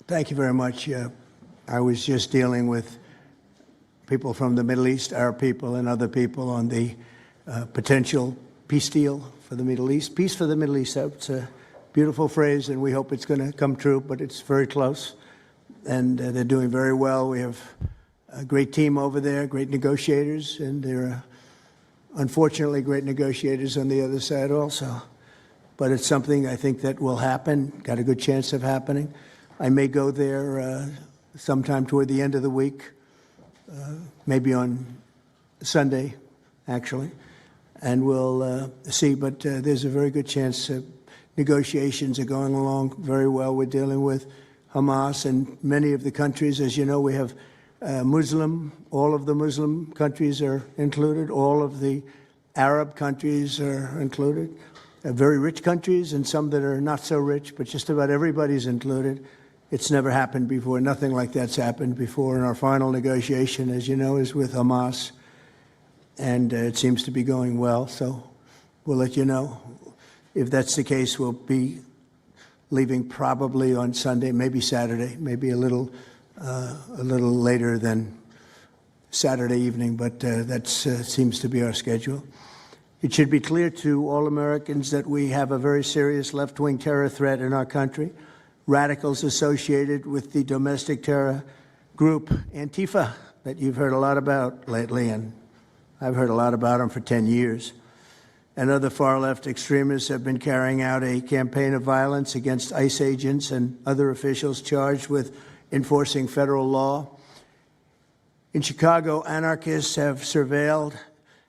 Thank you very much. I was just dealing with people from the Middle East, Arab people and other people on the potential peace deal for the Middle East. Peace for the Middle East, that's a beautiful phrase, and we hope it's going to come true, but it's very close. And they're doing very well. We have a great team over there, great negotiators, and there are unfortunately great negotiators on the other side also. But it's something I think that will happen, got a good chance of happening. I may go there sometime toward the end of the week, maybe on Sunday, actually, and we'll see. But there's a very good chance negotiations are going along very well. We're dealing with Hamas and many of the countries. As you know, we have all of the Muslim countries are included. All of the Arab countries are included. Very rich countries and some that are not so rich, but just about everybody's included. It's never happened before. Nothing like that's happened before. And our final negotiation, as you know, is with Hamas. And it seems to be going well. So we'll let you know. If that's the case, we'll be leaving probably on Sunday, maybe Saturday, maybe a little later than Saturday evening. But that seems to be our schedule. It should be clear to all Americans that we have a very serious left-wing terror threat in our country. Radicals associated with the domestic terror group Antifa that you've heard a lot about lately, and I've heard a lot about them for 10 years. And other far-left extremists have been carrying out a campaign of violence against ICE agents and other officials charged with enforcing federal law. In Chicago, anarchists have surveilled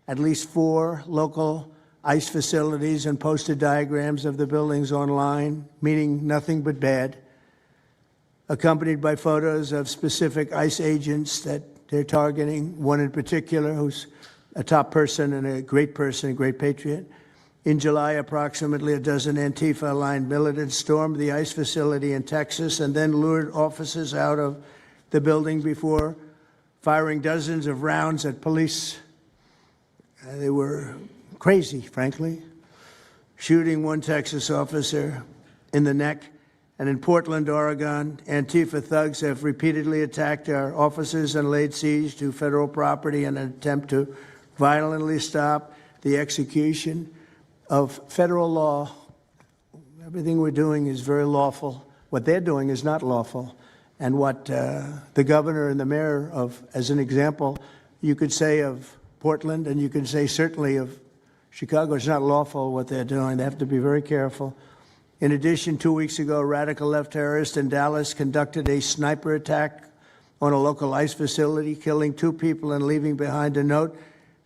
at least 4 local ICE facilities and posted diagrams of the buildings online, meaning nothing but bad, accompanied by photos of specific ICE agents that they're targeting, one in particular who's a top person and a great patriot. In July, approximately a dozen Antifa-aligned militants stormed the ICE facility in Texas and then lured officers out of the building before firing dozens of rounds at police. They were crazy, frankly, shooting one Texas officer in the neck. And in Portland, Oregon, Antifa thugs have repeatedly attacked our officers and laid siege to federal property in an attempt to violently stop the execution of federal law. Everything we're doing is very lawful. What they're doing is not lawful. And what the governor and the mayor of, as an example, you could say of Portland, and you can say certainly of Chicago, it's not lawful what they're doing. They have to be very careful. In addition, 2 weeks ago, a radical left terrorist in Dallas conducted a sniper attack on a local ICE facility, killing 2 people and leaving behind a note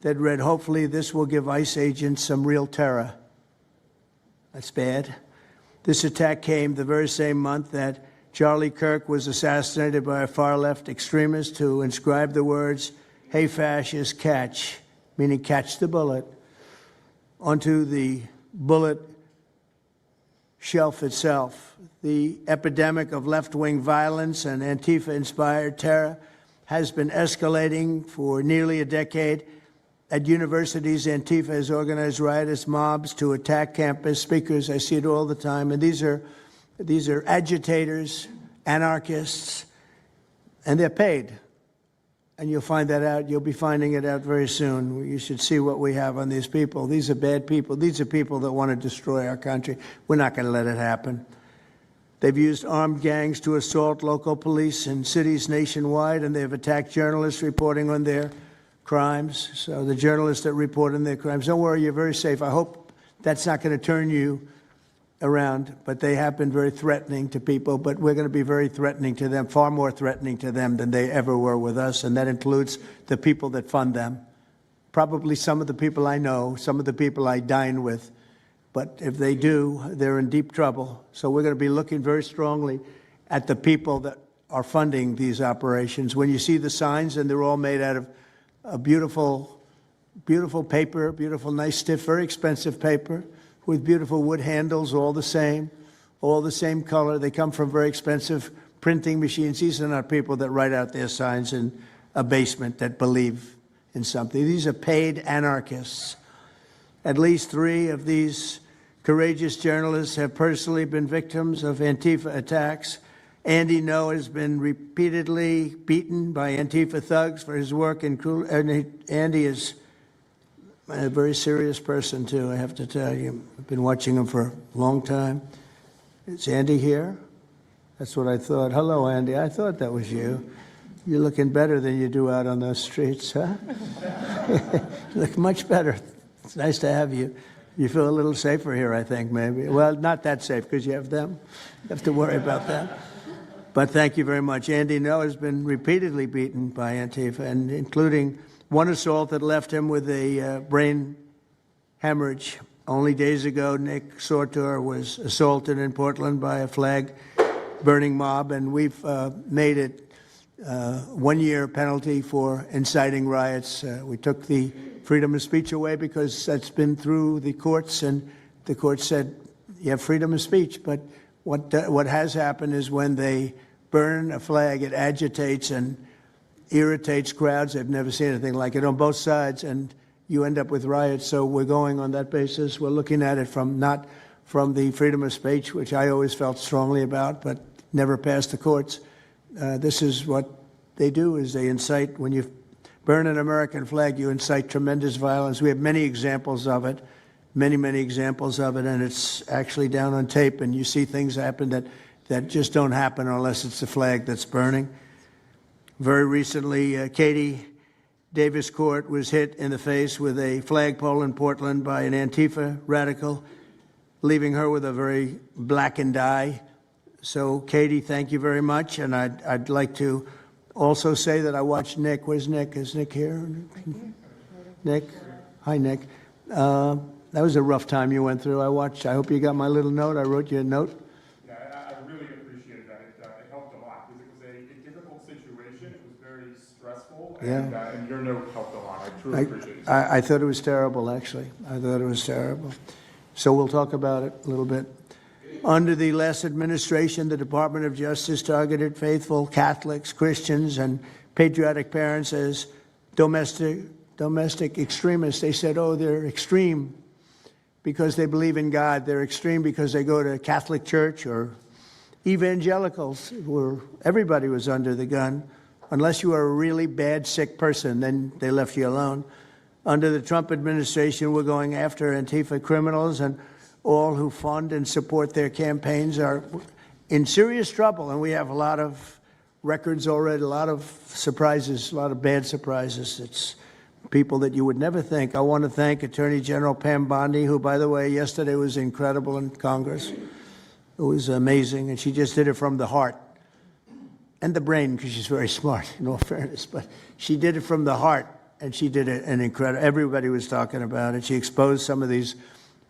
that read, "Hopefully this will give ICE agents some real terror." That's bad. This attack came the very same month that Charlie Kirk was assassinated by a far-left extremist who inscribed the words, "Hey, fascist, catch," meaning catch the bullet, onto the bullet shelf itself. The epidemic of left-wing violence and Antifa-inspired terror has been escalating for nearly a decade. At universities, Antifa has organized riotous mobs to attack campus speakers. I see it all the time. And these are agitators, anarchists, and they're paid. And you'll find that out. You'll be finding it out very soon. You should see what we have on these people. These are bad people. These are people that want to destroy our country. We're not going to let it happen. They've used armed gangs to assault local police in cities nationwide, and they've attacked journalists reporting on their crimes. So the journalists that report on their crimes, don't worry, you're very safe. I hope that's not going to turn you around, but they have been very threatening to people, but we're going to be very threatening to them, far more threatening to them than they ever were with us, and that includes the people that fund them. Probably some of the people I know, some of the people I dine with, but if they do, they're in deep trouble. So we're going to be looking very strongly at the people that are funding these operations. When you see the signs, and they're all made out of a beautiful, beautiful paper, beautiful, nice, stiff, very expensive paper, with beautiful wood handles, all the same color. They come from very expensive printing machines. These are not people that write out their signs in a basement that believe in something. These are paid anarchists. At least 3 of these courageous journalists have personally been victims of Antifa attacks. Andy Ngo has been repeatedly beaten by Antifa thugs for his work in Andy is a very serious person, too, I have to tell you. I've been watching him for a long time. Is Andy here? That's what I thought. Hello, Andy. I thought that was you. You're looking better than you do out on those streets, huh? You look much better. It's nice to have you. You feel a little safer here, I think, maybe. Well, not that safe, because you have them. You have to worry about that. But thank you very much. Andy Ngo has been repeatedly beaten by Antifa, and including one assault that left him with a brain hemorrhage. Only days ago, Nick Sortor was assaulted in Portland by a flag-burning mob, and we've made it 1 year penalty for inciting riots. We took the freedom of speech away because that's been through the courts, and the court said you have freedom of speech. But what has happened is when they burn a flag, it agitates and irritates crowds. I've never seen anything like it on both sides, and you end up with riots. So we're going on that basis. We're looking at it not from the freedom of speech, which I always felt strongly about, but never passed the courts. This is what they do, is they incite. When you burn an American flag, you incite tremendous violence. We have many examples of it, many examples of it, and it's actually down on tape, and you see things happen that just don't happen unless it's the flag that's burning. Very recently, Katie Davis Court was hit in the face with a flagpole in Portland by an Antifa radical, leaving her with a very blackened eye. So, Katie, thank you very much. And I'd like to also say that I watched Nick. Where's Nick? Is Nick here? Nick? Hi, Nick. That was a rough time you went through. I hope you got my little note. I wrote you a note. And your note helped a lot. I truly appreciate it. I thought it was terrible, actually. I thought it was terrible. So we'll talk about it a little bit. Under the last administration, the Department of Justice targeted faithful Catholics, Christians, and patriotic parents as domestic extremists. They said, oh, they're extreme because they believe in God. They're extreme because they go to Catholic church, or evangelicals, where everybody was under the gun. Unless you were a really bad, sick person, then they left you alone. Under the Trump administration, we're going after Antifa criminals, and all who fund and support their campaigns are in serious trouble. And we have a lot of records already, a lot of surprises, a lot of bad surprises. It's people that you would never think. I want to thank Attorney General Pam Bondi, who, by the way, yesterday was incredible in Congress. It was amazing, and she just did it from the heart. And the brain, because she's very smart, in all fairness. But she did it from the heart, and she did it an incredible. Everybody was talking about it. She exposed some of these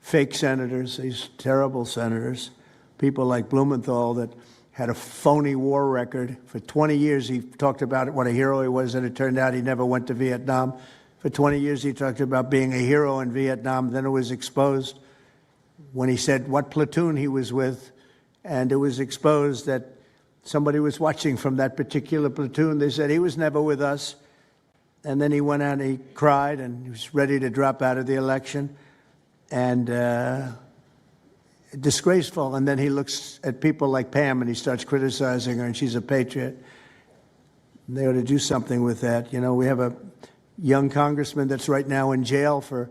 fake senators, these terrible senators, people like Blumenthal that had a phony war record. For 20 years, he talked about what a hero he was, and it turned out he never went to Vietnam. For 20 years, he talked about being a hero in Vietnam. Then it was exposed when he said what platoon he was with, and it was exposed that somebody was watching from that particular platoon. They said he was never with us. And then he went out and he cried, and he was ready to drop out of the election. And disgraceful. And then he looks at people like Pam and he starts criticizing her, and she's a patriot. And they ought to do something with that. You know, we have a young congressman that's right now in jail for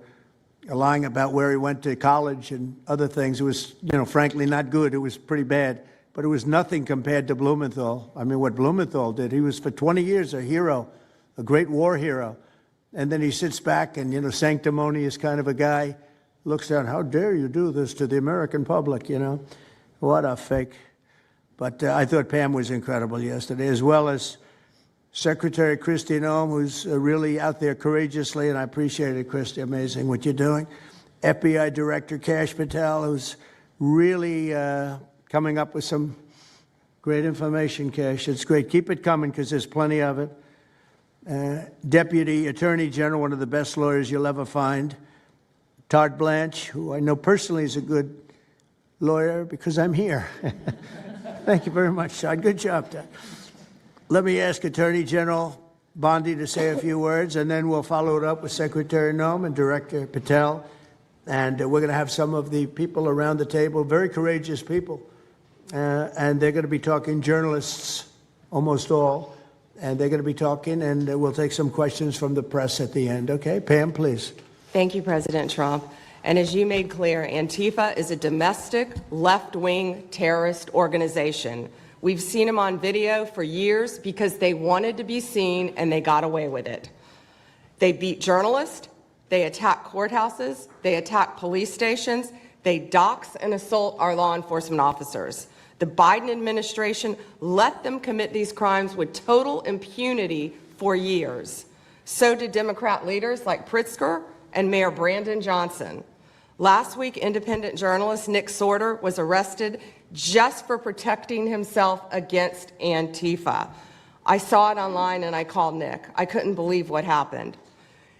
lying about where he went to college and other things. It was, frankly, not good. It was pretty bad. But it was nothing compared to Blumenthal. I mean, what Blumenthal did, he was for 20 years a hero, a great war hero. And then he sits back and, sanctimonious kind of a guy, looks down, how dare you do this to the American public, What a fake. But I thought Pam was incredible yesterday, as well as Secretary Kristi Noem, who's really out there courageously, and I appreciate it, Kristi, amazing what you're doing. FBI Director Kash Patel, who's really coming up with some great information, Kash. It's great. Keep it coming, because there's plenty of it. Deputy Attorney General, one of the best lawyers you'll ever find. Todd Blanche, who I know personally is a good lawyer because I'm here. Thank you very much, Todd. Good job, Todd. Let me ask Attorney General Bondi to say a few words, and then we'll follow it up with Secretary Noem and Director Patel. And we're going to have some of the people around the table, very courageous people, and they're going to be talking journalists, almost all, and they're going to be talking, and we'll take some questions from the press at the end. Okay, Pam, please. Thank you, President Trump. And as you made clear, Antifa is a domestic left-wing terrorist organization. We've seen them on video for years because they wanted to be seen and they got away with it. They beat journalists, they attack courthouses, they attack police stations, they dox and assault our law enforcement officers. The Biden administration let them commit these crimes with total impunity for years. So did Democrat leaders like Pritzker and Mayor Brandon Johnson. Last week, independent journalist Nick Sorter was arrested just for protecting himself against Antifa. I saw it online and I called Nick. I couldn't believe what happened.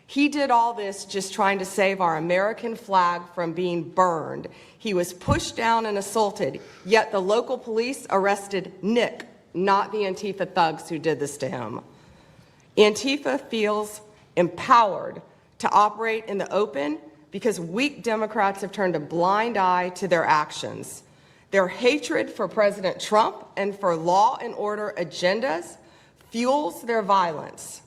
He did all this just trying to save our American flag from being burned. He was pushed down and assaulted, yet the local police arrested Nick, not the Antifa thugs who did this to him. Antifa feels empowered to operate in the open because weak Democrats have turned a blind eye to their actions. Their hatred for President Trump and for law and order agendas fuels their violence.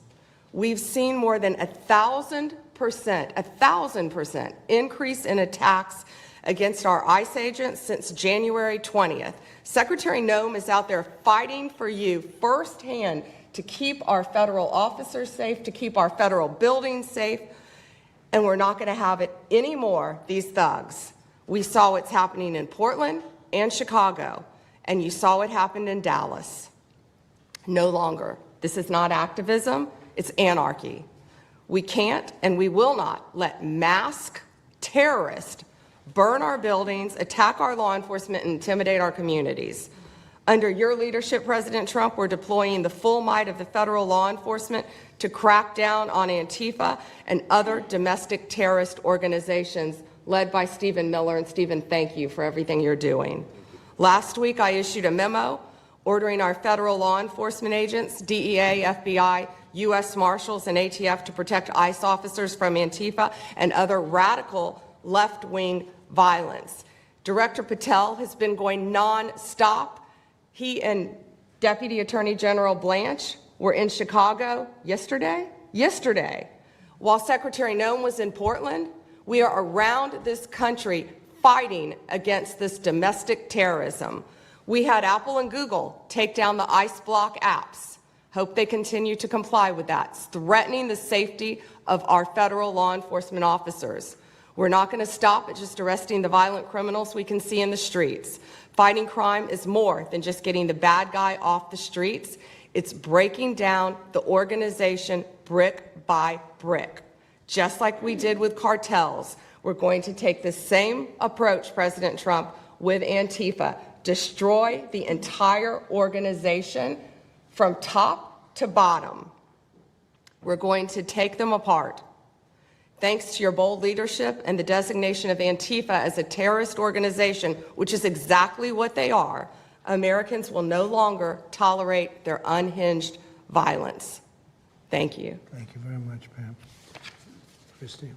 We've seen more than 1,000% increase in attacks against our ICE agents since January 20th. Secretary Noem is out there fighting for you firsthand to keep our federal officers safe, to keep our federal buildings safe, and we're not going to have it anymore, these thugs. We saw what's happening in Portland and Chicago, and you saw what happened in Dallas. No longer. This is not activism, it's anarchy. We can't and we will not let masked terrorists burn our buildings, attack our law enforcement, and intimidate our communities. Under your leadership, President Trump, we're deploying the full might of the federal law enforcement to crack down on Antifa and other domestic terrorist organizations led by Stephen Miller. And Stephen, thank you for everything you're doing. Last week, I issued a memo ordering our federal law enforcement agents, DEA, FBI, U.S. Marshals, and ATF to protect ICE officers from Antifa and other radical left-wing violence. Director Patel has been going nonstop. He and Deputy Attorney General Blanche were in Chicago yesterday. While Secretary Noem was in Portland, we are around this country fighting against this domestic terrorism. We had Apple and Google take down the ICE block apps. Hope they continue to comply with that. It's threatening the safety of our federal law enforcement officers. We're not going to stop at just arresting the violent criminals we can see in the streets. Fighting crime is more than just getting the bad guy off the streets. It's breaking down the organization brick by brick. Just like we did with cartels, we're going to take the same approach, President Trump, with Antifa. Destroy the entire organization from top to bottom. We're going to take them apart. Thanks to your bold leadership and the designation of Antifa as a terrorist organization, which is exactly what they are, Americans will no longer tolerate their unhinged violence. Thank you. Thank you very much, Pam. Christine.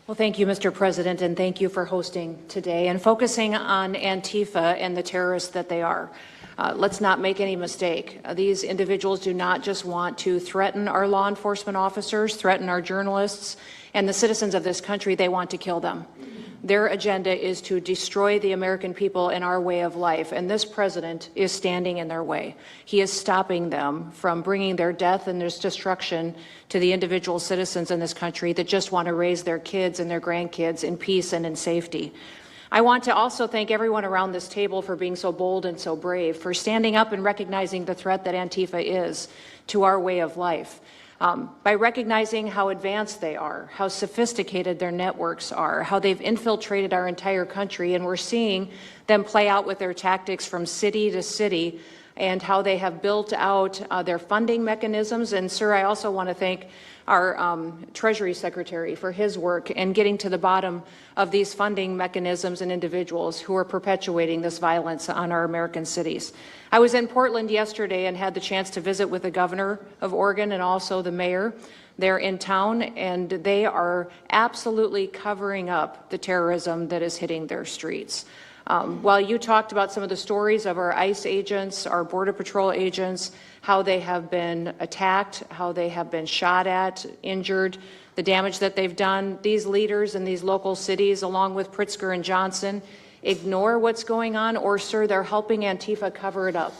Well, thank you, Mr. President, and thank you for hosting today and focusing on Antifa and the terrorists that they are. Let's not make any mistake. These individuals do not just want to threaten our law enforcement officers, threaten our journalists, and the citizens of this country. They want to kill them. Their agenda is to destroy the American people and our way of life, and this president is standing in their way. He is stopping them from bringing their death and their destruction to the individual citizens in this country that just want to raise their kids and their grandkids in peace and in safety. I want to also thank everyone around this table for being so bold and so brave, for standing up and recognizing the threat that Antifa is to our way of life. By recognizing how advanced they are, how sophisticated their networks are, how they've infiltrated our entire country, and we're seeing them play out with their tactics from city to city, and how they have built out their funding mechanisms. And, sir, I also want to thank our Treasury Secretary for his work in getting to the bottom of these funding mechanisms and individuals who are perpetuating this violence on our American cities. I was in Portland yesterday and had the chance to visit with the governor of Oregon and also the mayor. They're in town, and they are absolutely covering up the terrorism that is hitting their streets. While you talked about some of the stories of our ICE agents, our Border Patrol agents, how they have been attacked, how they have been shot at, injured, the damage that they've done, these leaders in these local cities, along with Pritzker and Johnson, ignore what's going on, or, sir, they're helping Antifa cover it up.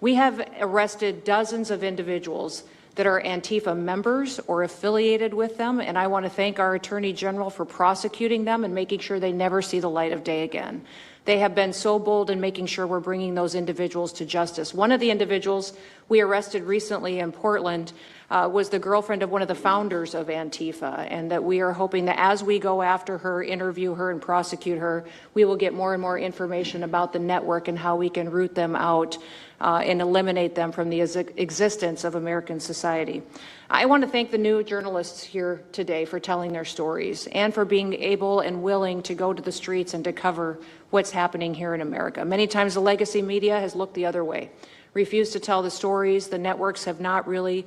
We have arrested dozens of individuals that are Antifa members or affiliated with them, and I want to thank our Attorney General for prosecuting them and making sure they never see the light of day again. They have been so bold in making sure we're bringing those individuals to justice. One of the individuals we arrested recently in Portland was the girlfriend of one of the founders of Antifa, and that we are hoping that as we go after her, interview her, and prosecute her, we will get more and more information about the network and how we can root them out and eliminate them from the existence of American society. I want to thank the new journalists here today for telling their stories and for being able and willing to go to the streets and to cover what's happening here in America. Many times the legacy media has looked the other way, refused to tell the stories. The networks have not really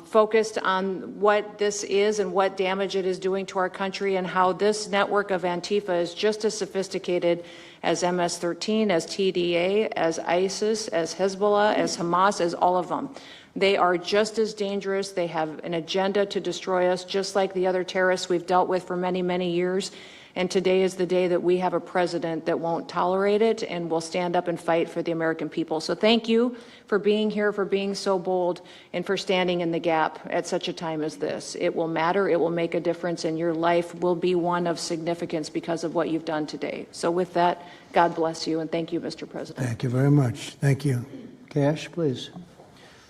focused on what this is and what damage it is doing to our country, and how this network of Antifa is just as sophisticated as MS-13, as TDA, as ISIS, as Hezbollah, as Hamas, as all of them. They are just as dangerous. They have an agenda to destroy us, just like the other terrorists we've dealt with for many, many years. And today is the day that we have a president that won't tolerate it and will stand up and fight for the American people. So thank you for being here, for being so bold, and for standing in the gap at such a time as this. It will matter, it will make a difference, and your life will be one of significance because of what you've done today. So with that, God bless you, and thank you, Mr. President. Thank you very much. Thank you. Cash, please.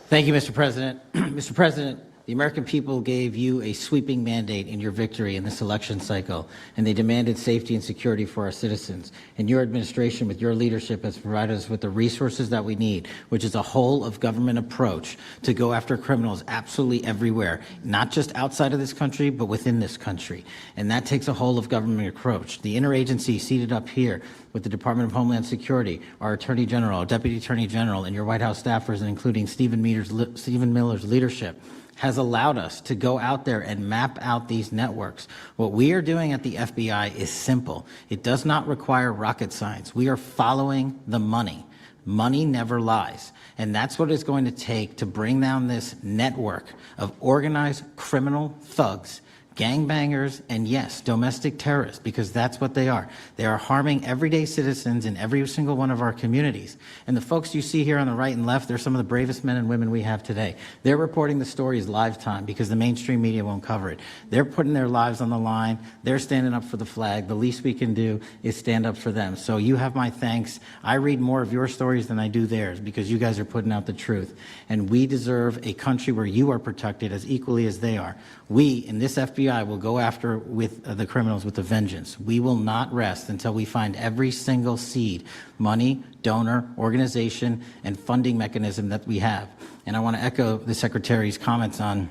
Thank you, Mr. President. Mr. President, the American people gave you a sweeping mandate in your victory in this election cycle, and they demanded safety and security for our citizens. And your administration, with your leadership, has provided us with the resources that we need, which is a whole-of-government approach to go after criminals absolutely everywhere, not just outside of this country, but within this country. And that takes a whole-of-government approach. The interagency seated up here with the Department of Homeland Security, our Attorney General, our Deputy Attorney General, and your White House staffers, and including Stephen Miller's leadership, has allowed us to go out there and map out these networks. What we are doing at the FBI is simple. It does not require rocket science. We are following the money. Money never lies. And that's what it's going to take to bring down this network of organized criminal thugs, gangbangers, and yes, domestic terrorists, because that's what they are. They are harming everyday citizens in every single one of our communities. And the folks you see here on the right and left, they're some of the bravest men and women we have today. They're reporting the stories live time because the mainstream media won't cover it. They're putting their lives on the line. They're standing up for the flag. The least we can do is stand up for them. So you have my thanks. I read more of your stories than I do theirs because you guys are putting out the truth. And we deserve a country where you are protected as equally as they are. We, in this FBI, will go after with the criminals with a vengeance. We will not rest until we find every single seed, money, donor, organization, and funding mechanism that we have. And I want to echo the Secretary's comments on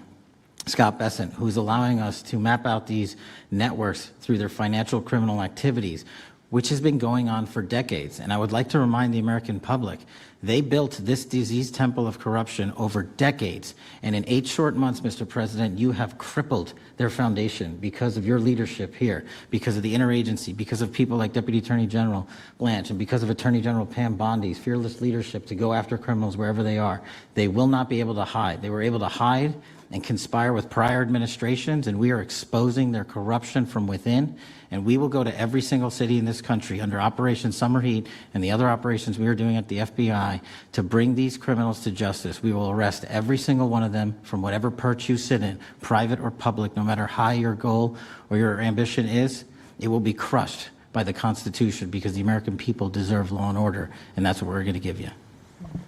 Scott Bessent, who's allowing us to map out these networks through their financial criminal activities, which has been going on for decades. And I would like to remind the American public, they built this disease temple of corruption over decades. And in 8 short months, Mr. President, you have crippled their foundation because of your leadership here, because of the interagency, because of people like Deputy Attorney General Blanche, and because of Attorney General Pam Bondi's fearless leadership to go after criminals wherever they are. They will not be able to hide. They were able to hide and conspire with prior administrations, and we are exposing their corruption from within. And we will go to every single city in this country under Operation Summer Heat and the other operations we are doing at the FBI to bring these criminals to justice. We will arrest every single one of them from whatever perch you sit in, private or public, no matter how your goal or your ambition is. It will be crushed by the Constitution because the American people deserve law and order, and that's what we're going to give you.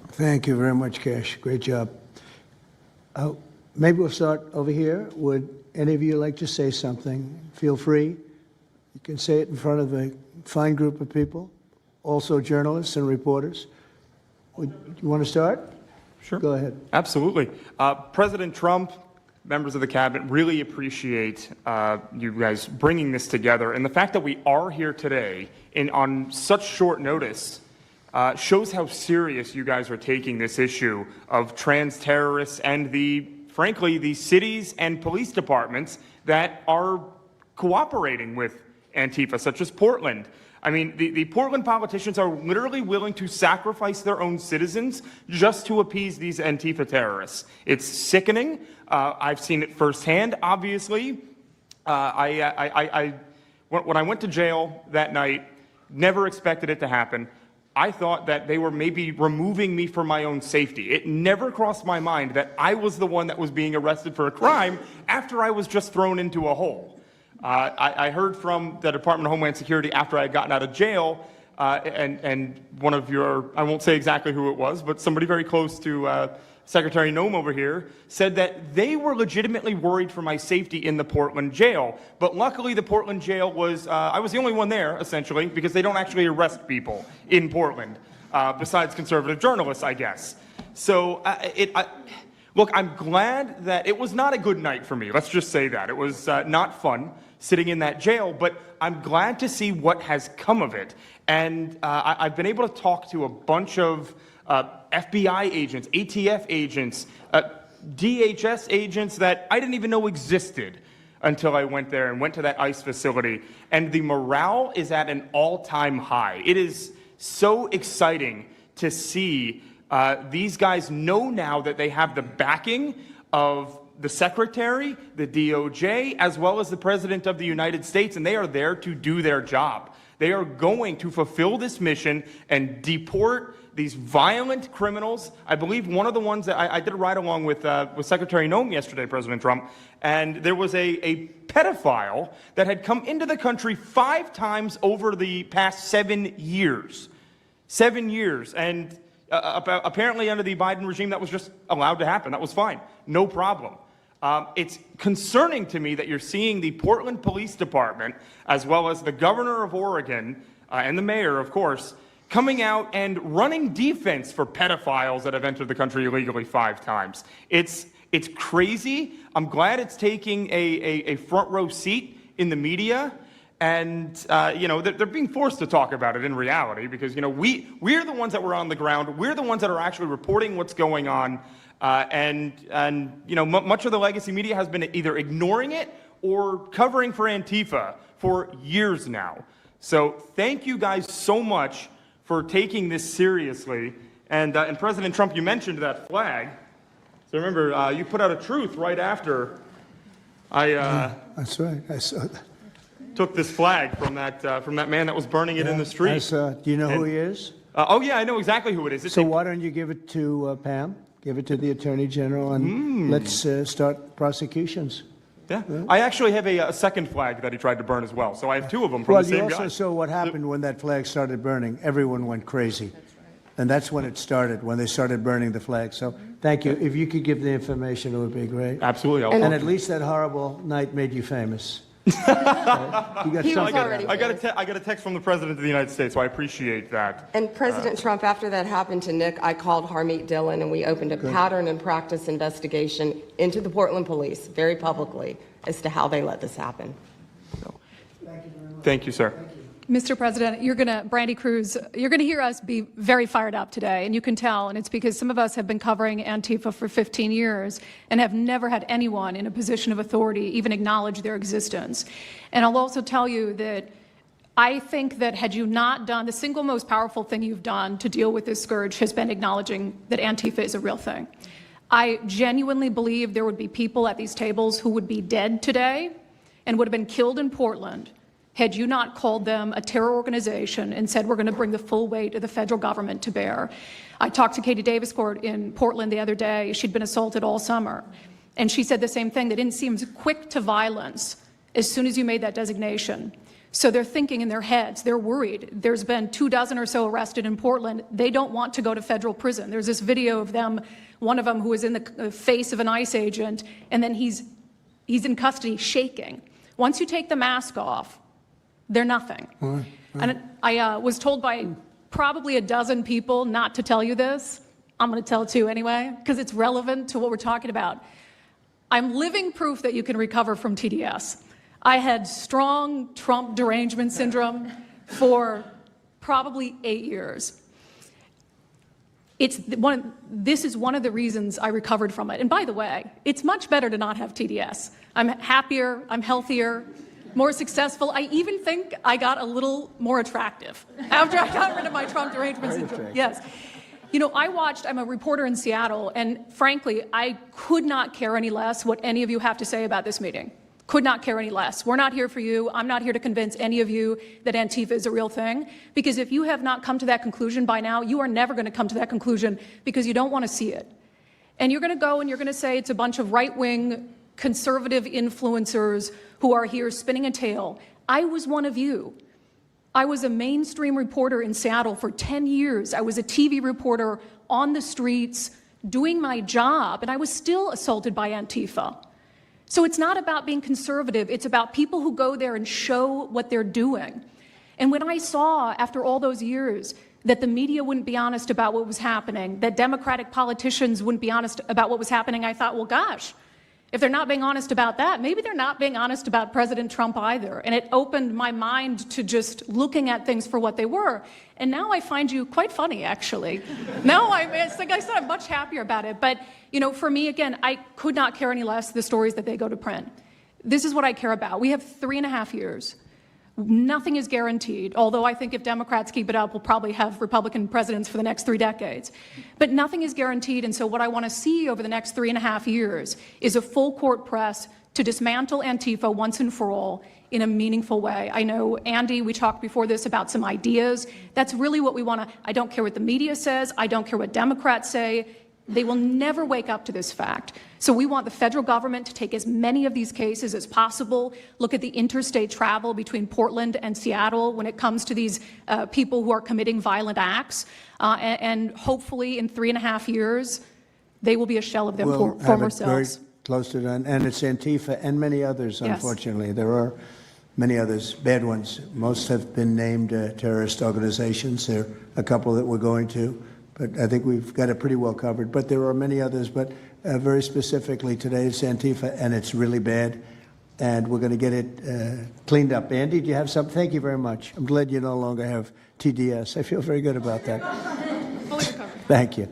Thank you very much, Cash. Great job. Maybe we'll start over here. Would any of you like to say something? Feel free. You can say it in front of a fine group of people, also journalists and reporters. You want to start? Sure. Go ahead. Absolutely. President Trump, members of the cabinet, really appreciate you guys bringing this together. And the fact that we are here today on such short notice shows how serious you guys are taking this issue of trans terrorists and frankly, the cities and police departments that are cooperating with Antifa, such as Portland. I mean, the Portland politicians are literally willing to sacrifice their own citizens just to appease these Antifa terrorists. It's sickening. I've seen it firsthand, obviously. When I went to jail that night, never expected it to happen. I thought that they were maybe removing me for my own safety. It never crossed my mind that I was the one that was being arrested for a crime after I was just thrown into a hole. I heard from the Department of Homeland Security after I had gotten out of jail, and one of your, I won't say exactly who it was, but somebody very close to Secretary Noem over here said that they were legitimately worried for my safety in the Portland jail. But luckily, the Portland jail was, I was the only one there, essentially, because they don't actually arrest people in Portland, besides conservative journalists, I guess. So, look, I'm glad that it was not a good night for me. Let's just say that. It was not fun sitting in that jail, but I'm glad to see what has come of it. And I've been able to talk to a bunch of FBI agents, ATF agents, DHS agents that I didn't even know existed until I went there and went to that ICE facility. And the morale is at an all-time high. It is so exciting to see these guys know now that they have the backing of the Secretary, the DOJ, as well as the President of the United States, and they are there to do their job. They are going to fulfill this mission and deport these violent criminals. I believe one of the ones that I did a ride-along with Secretary Noem yesterday, President Trump, and there was a pedophile that had come into the country 5 times over the past 7 years. 7 years, and apparently under the Biden regime that was just allowed to happen. That was fine, no problem. It's concerning to me that you're seeing the Portland Police Department, as well as the governor of Oregon and the mayor, of course, coming out and running defense for pedophiles that have entered the country illegally 5 times. It's crazy. I'm glad it's taking a front row seat in the media. And, they're being forced to talk about it in reality because, we're the ones that were on the ground. We're the ones that are actually reporting what's going on. Much of the legacy media has been either ignoring it or covering for Antifa for years now. So thank you guys so much for taking this seriously. And President Trump, you mentioned that flag. So remember, you put out a truth right after That's right. I saw that. took this flag from that man that was burning it in the street. I saw. Do you know who he is? Oh yeah, I know exactly who it is. So why don't you give it to Pam? Give it to the Attorney General, and let's start prosecutions. Yeah. I actually have a second flag that he tried to burn as well. So I have 2 of them from Well, the same you also guy. saw what happened when that flag started burning. Everyone went crazy. That's right. And that's when it started, when they started burning the flag. So thank you. If you could give the information, it would be great. Absolutely. And at least that horrible night made you famous. You got He was something. already I got a text from the President of the United States, so I appreciate that. And President Trump, after that happened to Nick, I called Harmeet Dillon, and we opened a pattern and practice investigation into the Portland police, very publicly, as to how they let this happen. Thank you, sir. Mr. President, Brandy Cruz, you're going to hear us be very fired up today, and you can tell, and it's because some of us have been covering Antifa for 15 years and have never had anyone in a position of authority even acknowledge their existence. And I'll also tell you that I think that had you not done, the single most powerful thing you've done to deal with this scourge has been acknowledging that Antifa is a real thing. I genuinely believe there would be people at these tables who would be dead today and would have been killed in Portland had you not called them a terror organization and said we're going to bring the full weight of the federal government to bear. I talked to Katie Daviscourt in Portland the other day. She'd been assaulted all summer. And she said the same thing. They didn't seem quick to violence as soon as you made that designation. So they're thinking in their heads. They're worried. There's been 24 or so arrested in Portland. They don't want to go to federal prison. There's this video of them, one of them who was in the face of an ICE agent, and then he's in custody shaking. Once you take the mask off, they're nothing. Right. And I was told by probably a dozen people not to tell you this. I'm going to tell it to you anyway, because it's relevant to what we're talking about. I'm living proof that you can recover from TDS. I had strong Trump derangement syndrome for probably 8 years. This is one of the reasons I recovered from it. And by the way, it's much better to not have TDS. I'm happier, I'm healthier. more successful. I even think I got a little more attractive after I got rid of my Trump derangement syndrome. Yes. You know, I'm a reporter in Seattle, and frankly, I could not care any less what any of you have to say about this meeting. Could not care any less. We're not here for you. I'm not here to convince any of you that Antifa is a real thing, because if you have not come to that conclusion by now, you are never going to come to that conclusion because you don't want to see it. And you're going to go and you're going to say it's a bunch of right-wing conservative influencers who are here spinning a tale. I was one of you. I was a mainstream reporter in Seattle for 10 years. I was a TV reporter on the streets doing my job, and I was still assaulted by Antifa. So it's not about being conservative. It's about people who go there and show what they're doing. And when I saw, after all those years, that the media wouldn't be honest about what was happening, that Democratic politicians wouldn't be honest about what was happening, I thought, well, gosh, if they're not being honest about that, maybe they're not being honest about President Trump either. And it opened my mind to just looking at things for what they were. And now I find you quite funny, actually. Now, it's like I said, I'm much happier about it. But, you know, for me, again, I could not care any less the stories that they go to print. This is what I care about. We have 3.5 years. Nothing is guaranteed, although I think if Democrats keep it up, we'll probably have Republican presidents for the next 3 decades. But nothing is guaranteed, and so what I want to see over the next 3.5 years is a full court press to dismantle Antifa once and for all in a meaningful way. I know, Andy, we talked before this about some ideas. That's really what we want to. I don't care what the media says. I don't care what Democrats say. They will never wake up to this fact. So we want the federal government to take as many of these cases as possible, look at the interstate travel between Portland and Seattle when it comes to these people who are committing violent acts, and hopefully in 3.5 years, they will be a shell of their former selves. Very close to done, and it's Antifa and many others, unfortunately. Yes. There are many others, bad ones. Most have been named terrorist organizations. There are a couple that we're going to. But I think we've got it pretty well covered. But there are many others. But very specifically today, it's Antifa, and it's really bad. And we're going to get it cleaned up. Andy, do you have something? Thank you very much. I'm glad you no longer have TDS. I feel very good about that. Fully recovered. Thank you.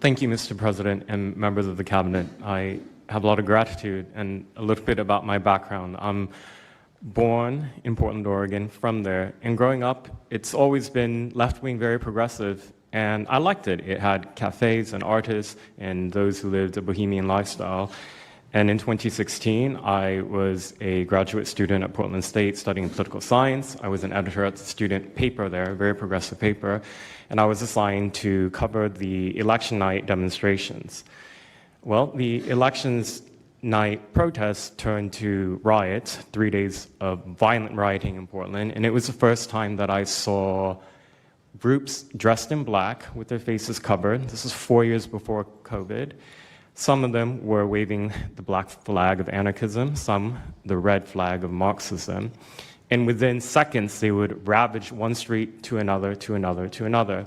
Thank you, Mr. President and members of the Cabinet. I have a lot of gratitude, and a little bit about my background. I'm born in Portland, Oregon, from there. And growing up, it's always been left-wing, very progressive. And I liked it. It had cafes and artists and those who lived a bohemian lifestyle. And in 2016, I was a graduate student at Portland State studying political science. I was an editor at the student paper there, a very progressive paper. And I was assigned to cover the election night demonstrations. Well, the elections night protests turned to riots, 3 days of violent rioting in Portland. And it was the first time that I saw groups dressed in black with their faces covered. This is 4 years before COVID. Some of them were waving the black flag of anarchism, some the red flag of Marxism. And within seconds, they would ravage one street to another, to another, to another.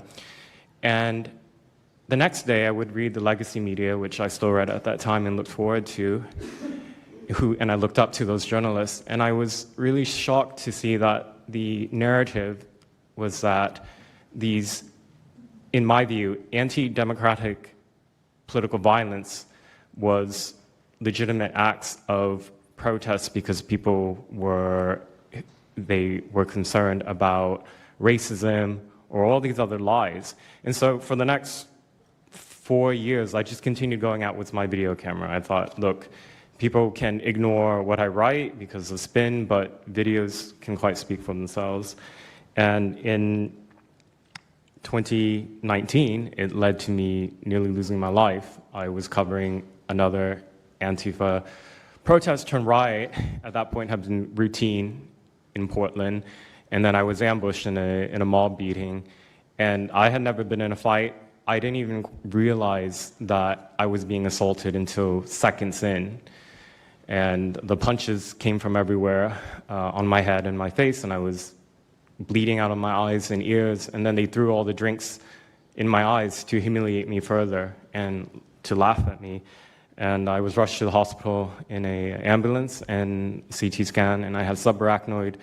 And the next day, I would read the legacy media, which I still read at that time and looked forward to, and I looked up to those journalists. And I was really shocked to see that the narrative was that these, in my view, anti-democratic political violence was legitimate acts of protest because people were concerned about racism or all these other lies. And so for the next 4 years, I just continued going out with my video camera. I thought, look, people can ignore what I write because of spin, but videos can quite speak for themselves. And in 2019, it led to me nearly losing my life. I was covering another Antifa protest turned riot. At that point, had been routine in Portland, and then I was ambushed in a mob beating. And I had never been in a fight. I didn't even realize that I was being assaulted until seconds in. And the punches came from everywhere on my head and my face, and I was bleeding out of my eyes and ears, and then they threw all the drinks in my eyes to humiliate me further and to laugh at me. And I was rushed to the hospital in an ambulance and CT scan, and I had subarachnoid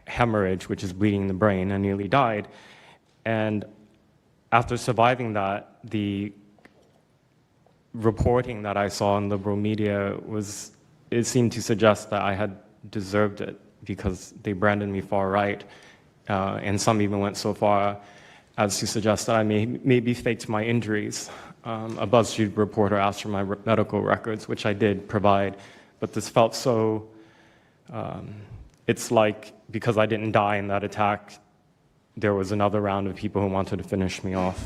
hemorrhage, which is bleeding in the brain. I nearly died. And after surviving that, the reporting that I saw in liberal media it seemed to suggest that I had deserved it because they branded me far right. And some even went so far as to suggest that I maybe faked my injuries. A BuzzFeed reporter asked for my medical records, which I did provide, but this felt so, it's like because I didn't die in that attack, there was another round of people who wanted to finish me off.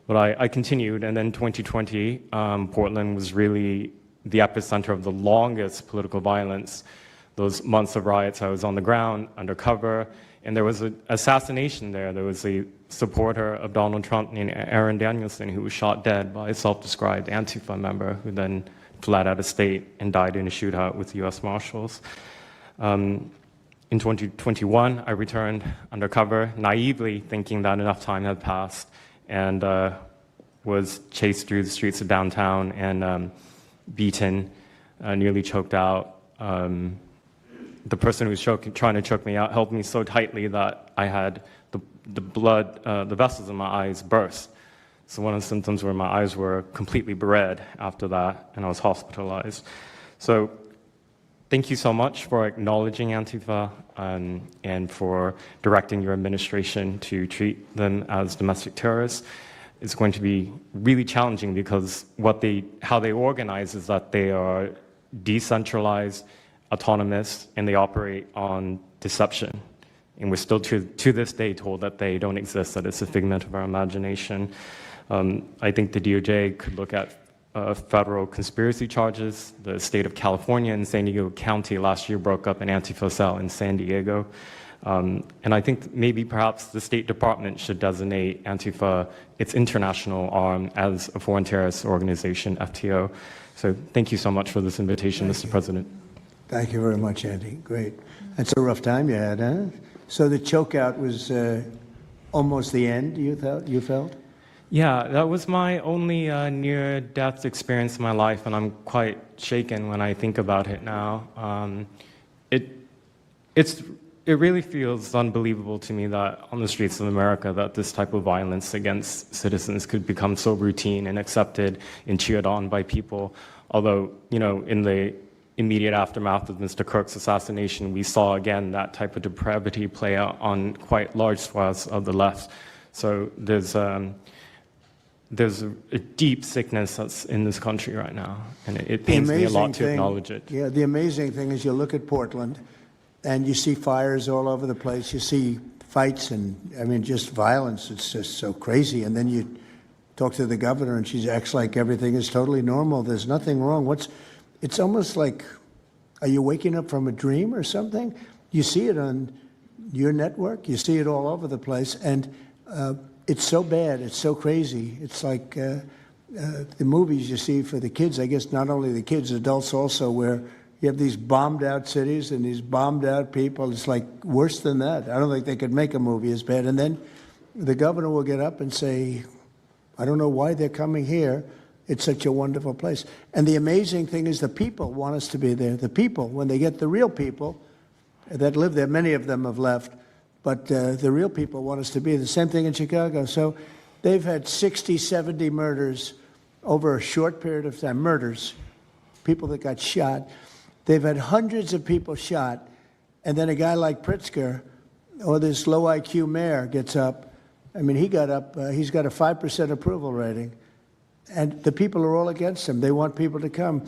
But I continued, and then 2020, Portland was really the epicenter of the longest political violence. Those months of riots, I was on the ground, undercover, and there was an assassination there. There was a supporter of Donald Trump named Aaron Danielson who was shot dead by a self-described Antifa member who then fled out of state and died in a shootout with U.S. Marshals. In 2021, I returned undercover, naively thinking that enough time had passed, and was chased through the streets of downtown and beaten, nearly choked out. The person who was trying to choke me out held me so tightly that I had the blood, the vessels in my eyes burst. So one of the symptoms were my eyes were completely red after that, and I was hospitalized. So thank you so much for acknowledging Antifa and for directing your administration to treat them as domestic terrorists. It's going to be really challenging because how they organize is that they are decentralized, autonomous, and they operate on deception. And we're still to this day told that they don't exist, that it's a figment of our imagination. I think the DOJ could look at federal conspiracy charges. The state of California and San Diego County last year broke up an Antifa cell in San Diego. And I think maybe perhaps the State Department should designate Antifa, its international arm, as a foreign terrorist organization, FTO. So thank you so much for this invitation, Mr. President. Thank you very much, Andy. Great. That's a rough time you had, huh? So the chokeout was almost the end, you felt? Yeah, that was my only near-death experience in my life, and I'm quite shaken when I think about it now. It really feels unbelievable to me that on the streets of America that this type of violence against citizens could become so routine and accepted and cheered on by people. Although, in the immediate aftermath of Mr. Kirk's assassination, we saw again that type of depravity play out on quite large swaths of the left. So there's a deep sickness that's in this country right now, and it pains me a lot to acknowledge it. Yeah, the amazing thing is you look at Portland, and you see fires all over the place. You see fights and, just violence. It's just so crazy. And then you talk to the governor, and she acts like everything is totally normal. There's nothing wrong. It's almost like, are you waking up from a dream or something? You see it on your network. You see it all over the place. And it's so bad. It's so crazy. It's like the movies you see for the kids, I guess not only the kids, adults also, where you have these bombed out cities and these bombed out people. It's like worse than that. I don't think they could make a movie as bad. And then the governor will get up and say, I don't know why they're coming here. It's such a wonderful place. And the amazing thing is the people want us to be there. The people, when they get the real people that live there, many of them have left, but the real people want us to be. The same thing in Chicago. So they've had 60, 70 murders over a short period of time. Murders, people that got shot. They've had hundreds of people shot. And then a guy like Pritzker, or this low IQ mayor, gets up. He got up, he's got a 5% approval rating. And the people are all against him. They want people to come.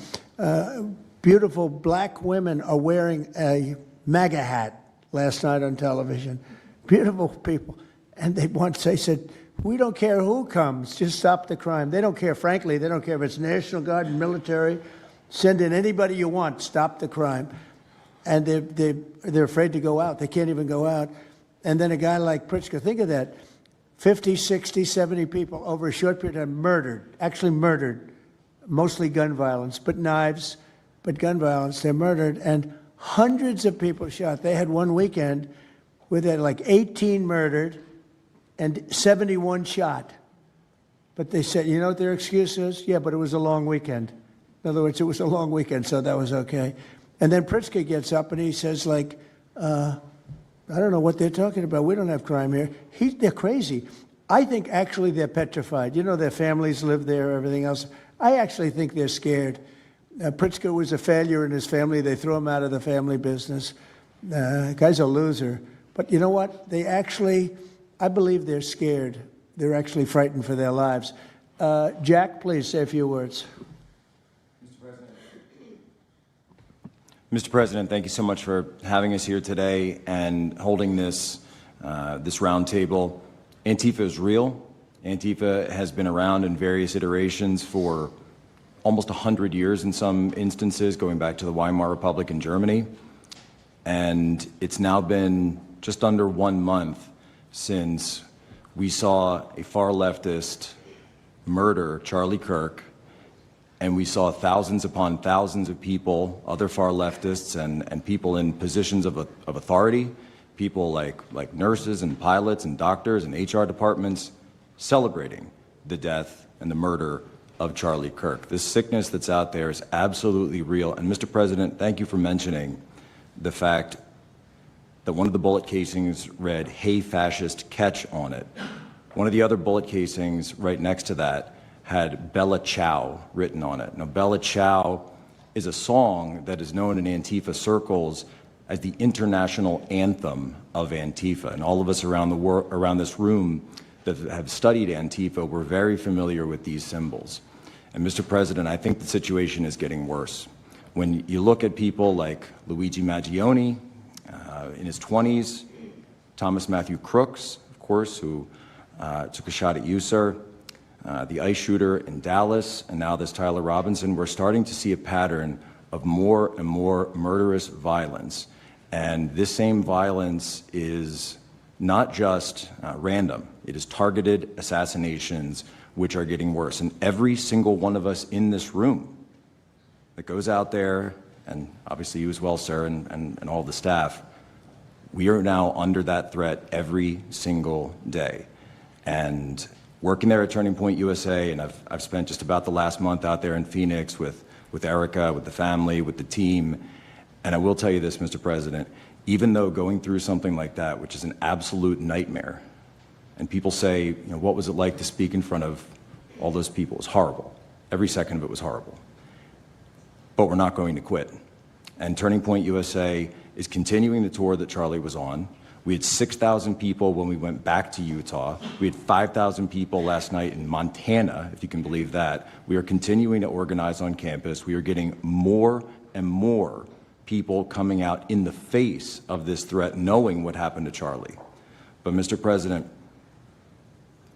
Beautiful black women are wearing a MAGA hat last night on television. Beautiful people. And they said, we don't care who comes, just stop the crime. They don't care, frankly, they don't care if it's National Guard and military. Send in anybody you want, stop the crime. And they're afraid to go out. They can't even go out. And then a guy like Pritzker, think of that. 50, 60, 70 people over a short period of time murdered, mostly gun violence, but knives, but gun violence, they're murdered, and hundreds of people shot. They had one weekend where they had like 18 murdered and 71 shot. But they said, you know what their excuse is? Yeah, but it was a long weekend. In other words, it was a long weekend, so that was okay. And then Pritzker gets up and he says, I don't know what they're talking about. We don't have crime here. They're crazy. I think actually they're petrified. Their families live there, everything else. I actually think they're scared. Pritzker was a failure in his family. They threw him out of the family business. The guy's a loser. But you know what? They actually, I believe they're scared. They're actually frightened for their lives. Jack, please say a few words. Mr. President, thank you so much for having us here today and holding this roundtable. Antifa is real. Antifa has been around in various iterations for almost 100 years in some instances, going back to the Weimar Republic in Germany. And it's now been just under 1 month since we saw a far leftist murder Charlie Kirk, and we saw thousands upon thousands of people, other far leftists and people in positions of authority, people like nurses and pilots and doctors and HR departments, celebrating the death and the murder of Charlie Kirk. This sickness that's out there is absolutely real. And Mr. President, thank you for mentioning the fact that one of the bullet casings read, "Hey fascist, catch" on it. One of the other bullet casings right next to that had Bella Ciao written on it. Now, Bella Ciao is a song that is known in Antifa circles as the international anthem of Antifa. And all of us around this room that have studied Antifa, we're very familiar with these symbols. And Mr. President, I think the situation is getting worse. When you look at people like Luigi Maggioni, in his 20s, Thomas Matthew Crooks, of course, who took a shot at you, sir, the ICE shooter in Dallas, and now this Tyler Robinson, we're starting to see a pattern of more and more murderous violence. And this same violence is not just random. It is targeted assassinations, which are getting worse. And every single one of us in this room that goes out there, and obviously you as well, sir, and all the staff, we are now under that threat every single day. And working there at Turning Point USA, and I've spent just about the last month out there in Phoenix with Erica, with the family, with the team. And I will tell you this, Mr. President, even though going through something like that, which is an absolute nightmare, and people say, you know, what was it like to speak in front of all those people? It was horrible. Every second of it was horrible. But we're not going to quit. And Turning Point USA is continuing the tour that Charlie was on. We had 6,000 people when we went back to Utah. We had 5,000 people last night in Montana, if you can believe that. We are continuing to organize on campus. We are getting more and more people coming out in the face of this threat, knowing what happened to Charlie. But Mr. President,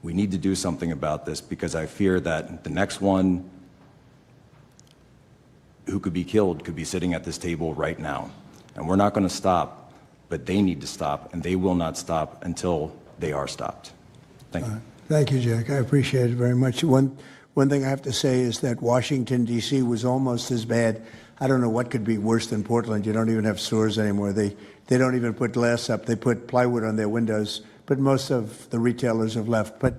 we need to do something about this, because I fear that the next one who could be killed could be sitting at this table right now. And we're not going to stop, but they need to stop, and they will not stop until they are stopped. Thank you. Thank you, Jack. I appreciate it very much. One thing I have to say is that Washington, D.C. was almost as bad. I don't know what could be worse than Portland. You don't even have stores anymore. They don't even put glass up. They put plywood on their windows, but most of the retailers have left. But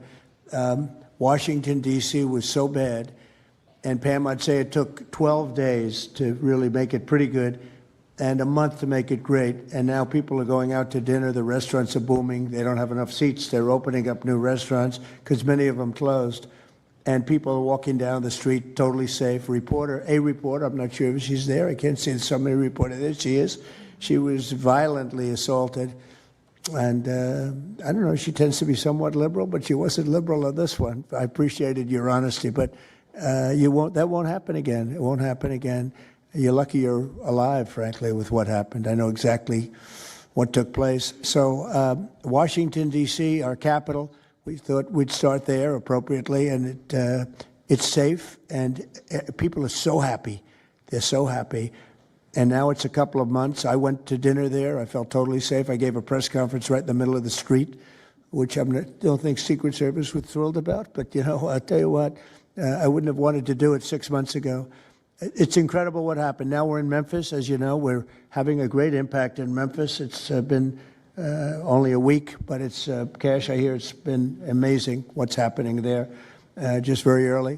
Washington, D.C. was so bad, and Pam, I'd say it took 12 days to really make it pretty good, and a month to make it great. And now people are going out to dinner. The restaurants are booming. They don't have enough seats. They're opening up new restaurants because many of them closed. And people are walking down the street totally safe. A reporter, I'm not sure if she's there. I can't see somebody reported there. She is. She was violently assaulted. And I don't know, she tends to be somewhat liberal, but she wasn't liberal on this one. I appreciated your honesty, but that won't happen again. It won't happen again. You're lucky you're alive, frankly, with what happened. I know exactly what took place. So Washington, D.C., our capital, we thought we'd start there appropriately, and it's safe, and people are so happy. They're so happy. And now it's a couple of months. I went to dinner there. I felt totally safe. I gave a press conference right in the middle of the street, which I don't think Secret Service was thrilled about. But, you know, I'll tell you what, I wouldn't have wanted to do it 6 months ago. It's incredible what happened. Now we're in Memphis. As you know, we're having a great impact in Memphis. It's been only a week, but it's, Cash, I hear it's been amazing what's happening there, just very early.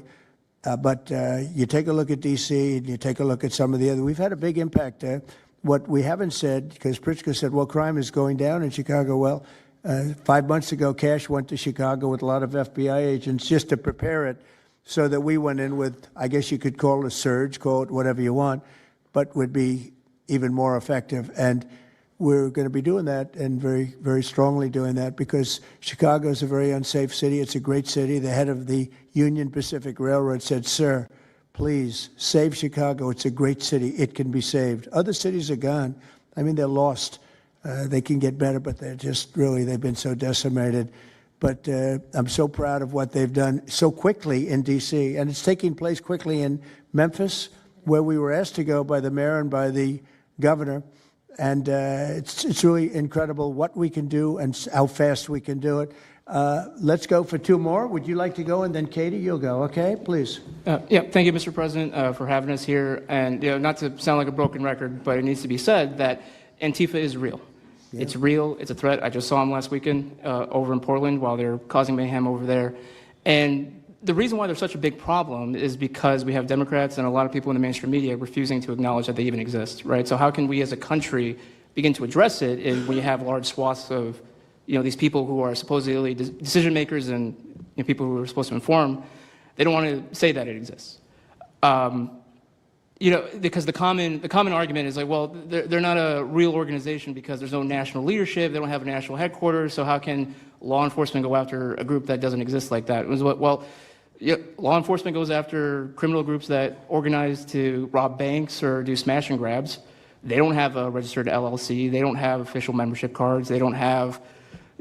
But you take a look at D.C., and you take a look at some of the other. We've had a big impact. What we haven't said, because Pritzker said, well, crime is going down in Chicago. Well, 5 months ago, Cash went to Chicago with a lot of FBI agents just to prepare it. so that we went in with, I guess you could call it a surge, call it whatever you want, but would be even more effective. And we're going to be doing that, and very, very strongly doing that, because Chicago is a very unsafe city. It's a great city. The head of the Union Pacific Railroad said, "Sir, please save Chicago. It's a great city. It can be saved." Other cities are gone. I mean, they're lost. They can get better, but they're just really, they've been so decimated. But I'm so proud of what they've done so quickly in D.C., and it's taking place quickly in Memphis, where we were asked to go by the mayor and by the governor. And it's really incredible what we can do and how fast we can do it. Let's go for two more. Would you like to go? And then Katie, you'll go. Okay, please. Yeah, thank you, Mr. President, for having us here. And not to sound like a broken record, but it needs to be said that Antifa is real. Yeah. It's real. It's a threat. I just saw them last weekend over in Portland while they're causing mayhem over there. And the reason why they're such a big problem is because we have Democrats and a lot of people in the mainstream media refusing to acknowledge that they even exist, right? So how can we as a country begin to address it if we have large swaths of, these people who are supposedly decision makers and people who are supposed to inform, they don't want to say that it exists. Because the common argument is like, well, they're not a real organization because there's no national leadership, they don't have a national headquarters, so how can law enforcement go after a group that doesn't exist like that? Well, law enforcement goes after criminal groups that organize to rob banks or do smash and grabs. They don't have a registered LLC. They don't have official membership cards. They don't have,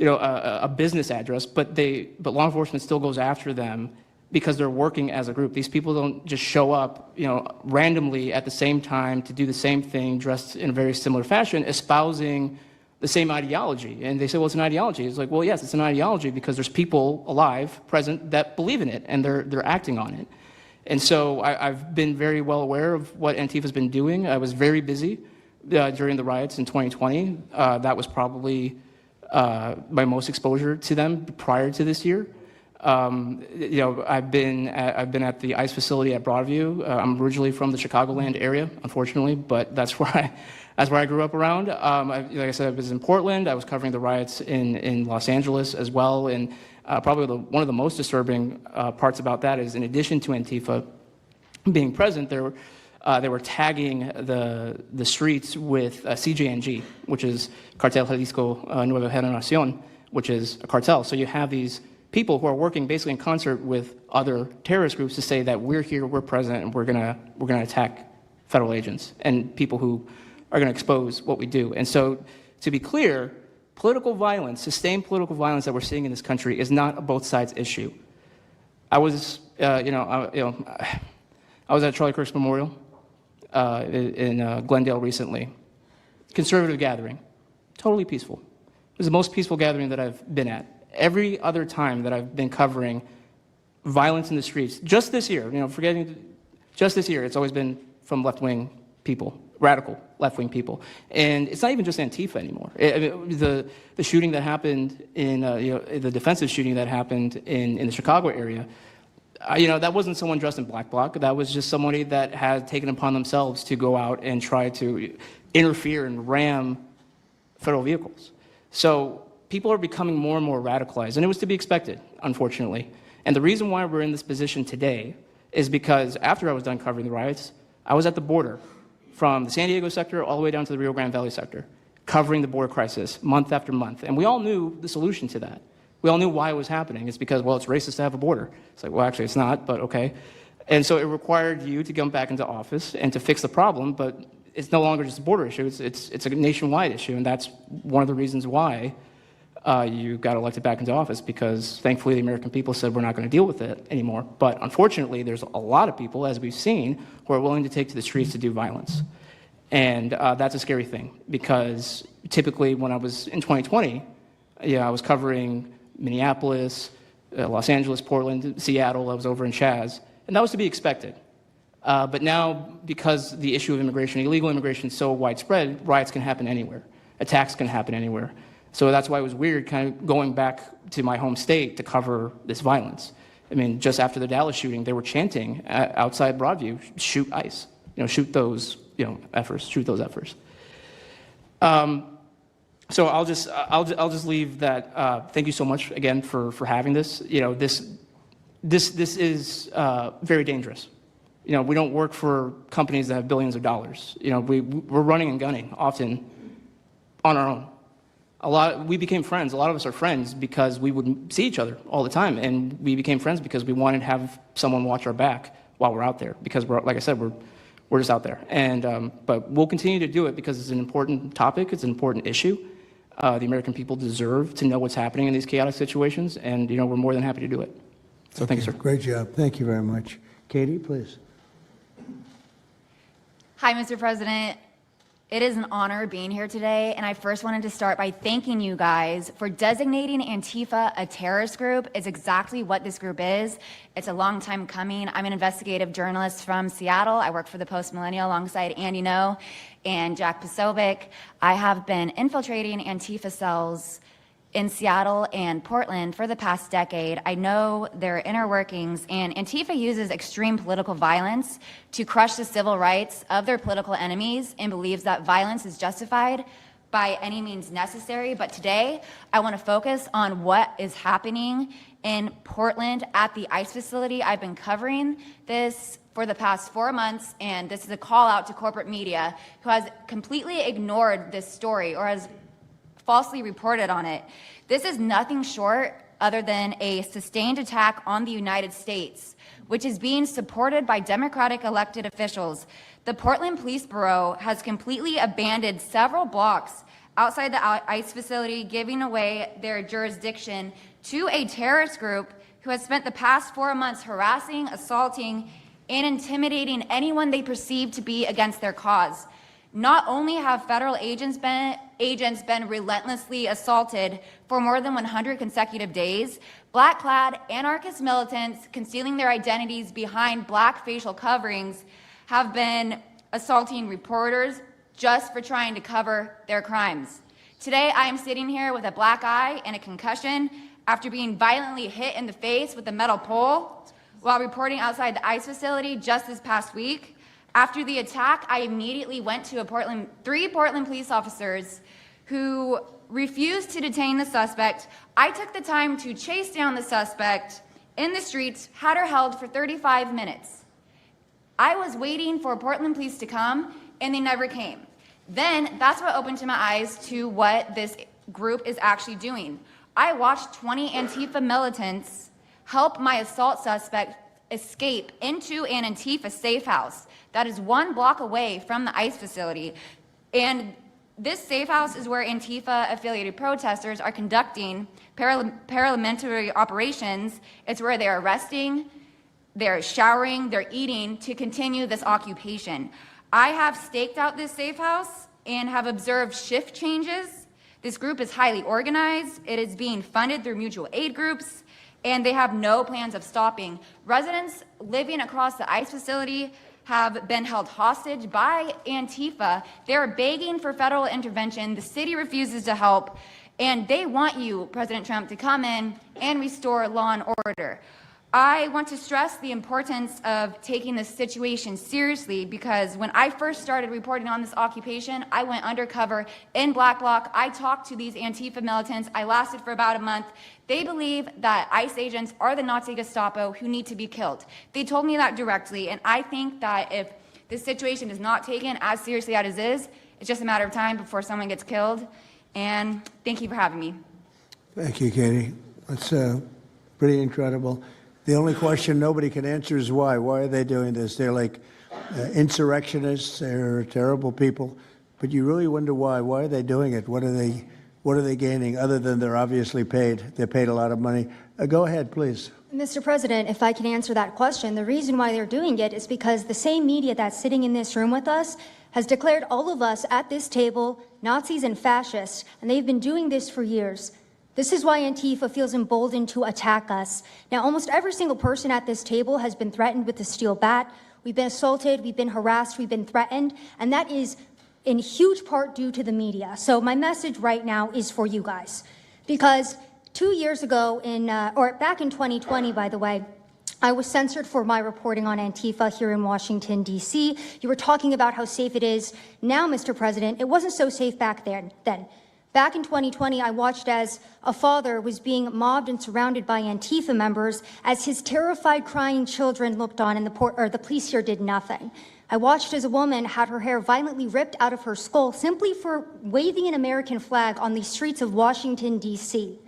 a business address. But law enforcement still goes after them because they're working as a group. These people don't just show up, randomly at the same time to do the same thing, dressed in a very similar fashion, espousing the same ideology. And they say, well, it's an ideology. It's like, well, yes, it's an ideology because there's people alive, present, that believe in it, and they're acting on it. And so I've been very well aware of what Antifa's been doing. I was very busy during the riots in 2020. That was probably my most exposure to them prior to this year. I've been at the ICE facility at Broadview. I'm originally from the Chicagoland area, unfortunately, but that's where I grew up around. Like I said, I was in Portland. I was covering the riots in Los Angeles as well. And probably one of the most disturbing parts about that is, in addition to Antifa being present, they were tagging the streets with CJNG, which is Cartel Jalisco Nueva Generación, which is a cartel. So you have these people who are working basically in concert with other terrorist groups to say that we're here, we're present, and we're gonna attack federal agents and people who are going to expose what we do. And so, to be clear, political violence, sustained political violence that we're seeing in this country is not a both sides issue. I was, I was at Charlie Kirk's memorial in Glendale recently. Conservative gathering, totally peaceful. It was the most peaceful gathering that I've been at. Every other time that I've been covering violence in the streets, just this year, just this year, it's always been from left-wing people. Radical left-wing people. And it's not even just Antifa anymore. The shooting that happened in, the defensive shooting that happened in the Chicago area, that wasn't someone dressed in black bloc. That was just somebody that had taken upon themselves to go out and try to interfere and ram federal vehicles. So people are becoming more and more radicalized, and it was to be expected, unfortunately. And the reason why we're in this position today is because after I was done covering the riots, I was at the border, from the San Diego sector all the way down to the Rio Grande Valley sector, covering the border crisis month after month. And we all knew the solution to that. We all knew why it was happening. It's because, well, it's racist to have a border. It's like, well, actually, it's not, but okay. And so it required you to come back into office and to fix the problem, but it's no longer just a border issue. It's a nationwide issue, and that's one of the reasons why you got elected back into office, because thankfully the American people said we're not going to deal with it anymore. But unfortunately, there's a lot of people, as we've seen, who are willing to take to the streets to do violence. And that's a scary thing, because typically when I was in 2020, I was covering Minneapolis, Los Angeles, Portland, Seattle. I was over in Chaz, and that was to be expected. But now, because the issue of immigration, illegal immigration, is so widespread, riots can happen anywhere. Attacks can happen anywhere. So that's why it was weird kind of going back to my home state to cover this violence. I mean, just after the Dallas shooting, they were chanting outside Broadview, shoot ICE, shoot those, efforts, shoot those efforts. So I'll just leave that. Thank you so much again for having this. this is very dangerous. You know, we don't work for companies that have billions of dollars. You know, we're running and gunning often on our own. We became friends. A lot of us are friends because we would see each other all the time, and we became friends because we wanted to have someone watch our back while we're out there. Because like I said, we're just out there. And but we'll continue to do it because it's an important topic. It's an important issue. The American people deserve to know what's happening in these chaotic situations, and we're more than happy to do it. So thank you, sir. Great job. Thank you very much. Katie, please. Hi, Mr. President. It is an honor being here today, and I first wanted to start by thanking you guys for designating Antifa a terrorist group. It's exactly what this group is. It's a long time coming. I'm an investigative journalist from Seattle. I work for the Post Millennial alongside Andy No and Jack Posobiec. I have been infiltrating Antifa cells in Seattle and Portland for the past decade. I know their inner workings, and Antifa uses extreme political violence to crush the civil rights of their political enemies and believes that violence is justified by any means necessary. But today, I want to focus on what is happening in Portland at the ICE facility. I've been covering this for the past 4 months, and this is a call out to corporate media who has completely ignored this story or has falsely reported on it. This is nothing short other than a sustained attack on the United States, which is being supported by Democratic elected officials. The Portland Police Bureau has completely abandoned several blocks outside the ICE facility, giving away their jurisdiction to a terrorist group who has spent the past 4 months harassing, assaulting, and intimidating anyone they perceive to be against their cause. Not only have federal agents been relentlessly assaulted for more than 100 consecutive days, black-clad anarchist militants concealing their identities behind black facial coverings have been assaulting reporters just for trying to cover their crimes. Today, I am sitting here with a black eye and a concussion after being violently hit in the face with a metal pole while reporting outside the ICE facility just this past week. After the attack, I immediately went to three Portland police officers who refused to detain the suspect. I took the time to chase down the suspect in the streets, had her held for 35 minutes. I was waiting for Portland police to come, and they never came. Then that's what opened to my eyes to what this group is actually doing. I watched 20 Antifa militants help my assault suspect escape into an Antifa safe house that is 1 block away from the ICE facility. And this safe house is where Antifa-affiliated protesters are conducting paramilitary operations. It's where they're arresting, they're showering, they're eating to continue this occupation. I have staked out this safe house and have observed shift changes. This group is highly organized. It is being funded through mutual aid groups, and they have no plans of stopping. Residents living across the ICE facility have been held hostage by Antifa. They're begging for federal intervention. The city refuses to help, and they want you, President Trump, to come in and restore law and order. I want to stress the importance of taking this situation seriously because when I first started reporting on this occupation, I went undercover in Black Bloc. I talked to these Antifa militants. I lasted for about a month. They believe that ICE agents are the Nazi Gestapo who need to be killed. They told me that directly, and I think that if this situation is not taken as seriously as it is, it's just a matter of time before someone gets killed. And thank you for having me. Thank you, Katie. That's pretty incredible. The only question nobody can answer is why. Why are they doing this? They're like insurrectionists. They're terrible people. But you really wonder why. Why are they doing it? What are they gaining other than they're obviously paid? They're paid a lot of money. Go ahead, please. Mr. President, if I can answer that question, the reason why they're doing it is because the same media that's sitting in this room with us has declared all of us at this table Nazis and fascists, and they've been doing this for years. This is why Antifa feels emboldened to attack us. Now, almost every single person at this table has been threatened with a steel bat. We've been assaulted, we've been harassed, we've been threatened, and that is in huge part due to the media. So my message right now is for you guys. Because 2 years ago, back in 2020, by the way, I was censored for my reporting on Antifa here in Washington, D.C. You were talking about how safe it is. Now, Mr. President, it wasn't so safe back then. Back in 2020, I watched as a father was being mobbed and surrounded by Antifa members as his terrified, crying children looked on and the police here did nothing. I watched as a woman had her hair violently ripped out of her skull simply for waving an American flag on the streets of Washington, D.C.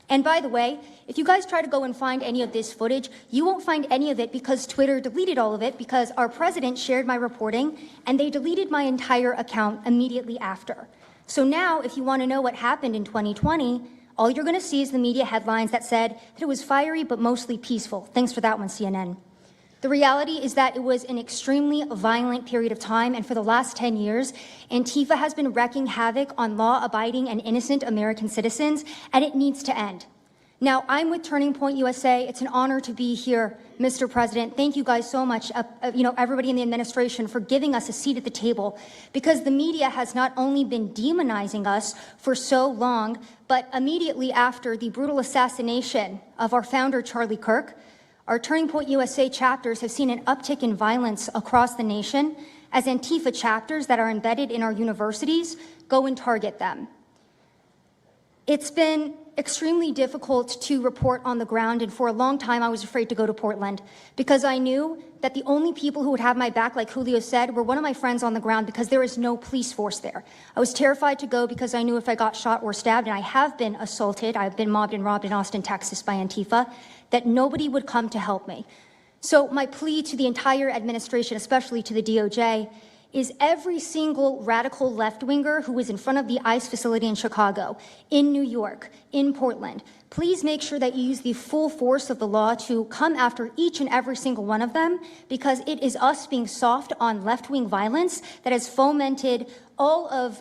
And by the way, if you guys try to go and find any of this footage, you won't find any of it because Twitter deleted all of it because our president shared my reporting and they deleted my entire account immediately after. So now, if you want to know what happened in 2020, all you're going to see is the media headlines that said that it was fiery but mostly peaceful. Thanks for that one, CNN. The reality is that it was an extremely violent period of time, and for the last 10 years, Antifa has been wreaking havoc on law-abiding and innocent American citizens, and it needs to end. Now, I'm with Turning Point USA. It's an honor to be here, Mr. President. Thank you guys so much, everybody in the administration, for giving us a seat at the table, because the media has not only been demonizing us for so long, but immediately after the brutal assassination of our founder, Charlie Kirk, our Turning Point USA chapters have seen an uptick in violence across the nation as Antifa chapters that are embedded in our universities go and target them. It's been extremely difficult to report on the ground, and for a long time I was afraid to go to Portland because I knew that the only people who would have my back, like Julio said, were one of my friends on the ground because there is no police force there. I was terrified to go because I knew if I got shot or stabbed, and I have been assaulted, I've been mobbed and robbed in Austin, Texas by Antifa, that nobody would come to help me. So my plea to the entire administration, especially to the DOJ, is every single radical left-winger who is in front of the ICE facility in Chicago, in New York, in Portland, please make sure that you use the full force of the law to come after each and every single one of them, because it is us being soft on left-wing violence that has fomented all of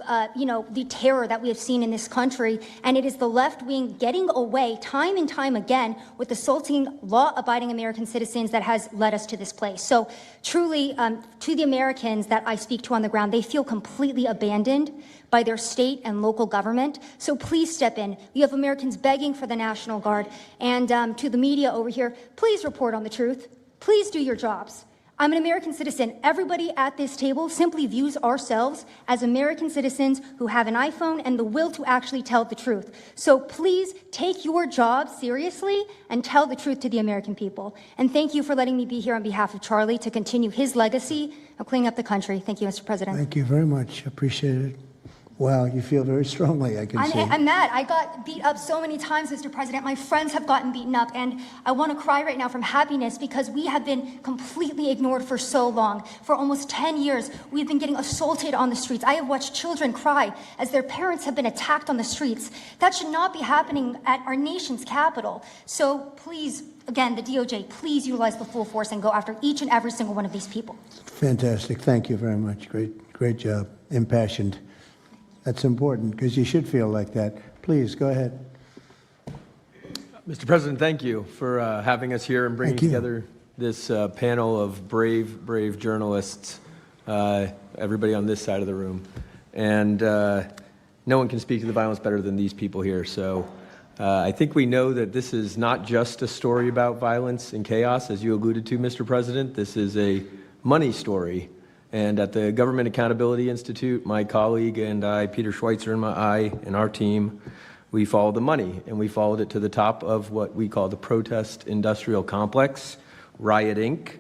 the terror that we have seen in this country, and it is the left wing getting away time and time again with assaulting law-abiding American citizens that has led us to this place. So truly, to the Americans that I speak to on the ground, they feel completely abandoned by their state and local government. So please step in. You have Americans begging for the National Guard, and to the media over here, please report on the truth. Please do your jobs. I'm an American citizen. Everybody at this table simply views ourselves as American citizens who have an iPhone and the will to actually tell the truth. So please take your job seriously and tell the truth to the American people. And thank you for letting me be here on behalf of Charlie to continue his legacy of cleaning up the country. Thank you, Mr. President. Thank you very much. Appreciate it. Wow, you feel very strongly, I can see. I'm mad. I got beat up so many times, Mr. President. My friends have gotten beaten up, and I want to cry right now from happiness because we have been completely ignored for so long. For almost 10 years, we've been getting assaulted on the streets. I have watched children cry as their parents have been attacked on the streets. That should not be happening at our nation's capital. So please, again, the DOJ, please utilize the full force and go after each and every single one of these people. Fantastic. Thank you very much. Great job. Impassioned. That's important because you should feel like that. Please, go ahead. Mr. President, thank you for having us here and bringing together this panel of brave journalists, everybody on this side of the room. And no one can speak to the violence better than these people here. So I think we know that this is not just a story about violence and chaos, as you alluded to, Mr. President. This is a money story. And at the Government Accountability Institute, my colleague and I, Peter Schweitzer and our team, we followed the money, and we followed it to the top of what we call the protest industrial complex, Riot Inc.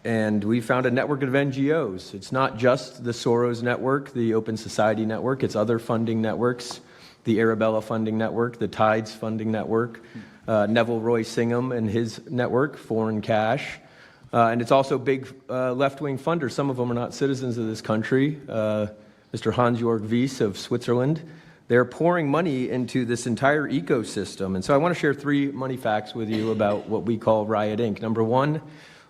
And we found a network of NGOs. It's not just the Soros network, the Open Society network, it's other funding networks, the Arabella funding network, the Tides funding network, Neville Roy Singham and his network, Foreign Cash. And it's also big left-wing funders. Some of them are not citizens of this country. Mr. Hans-Jörg Wyss of Switzerland. They're pouring money into this entire ecosystem. And so I want to share 3 money facts with you about what we call Riot Inc. Number one,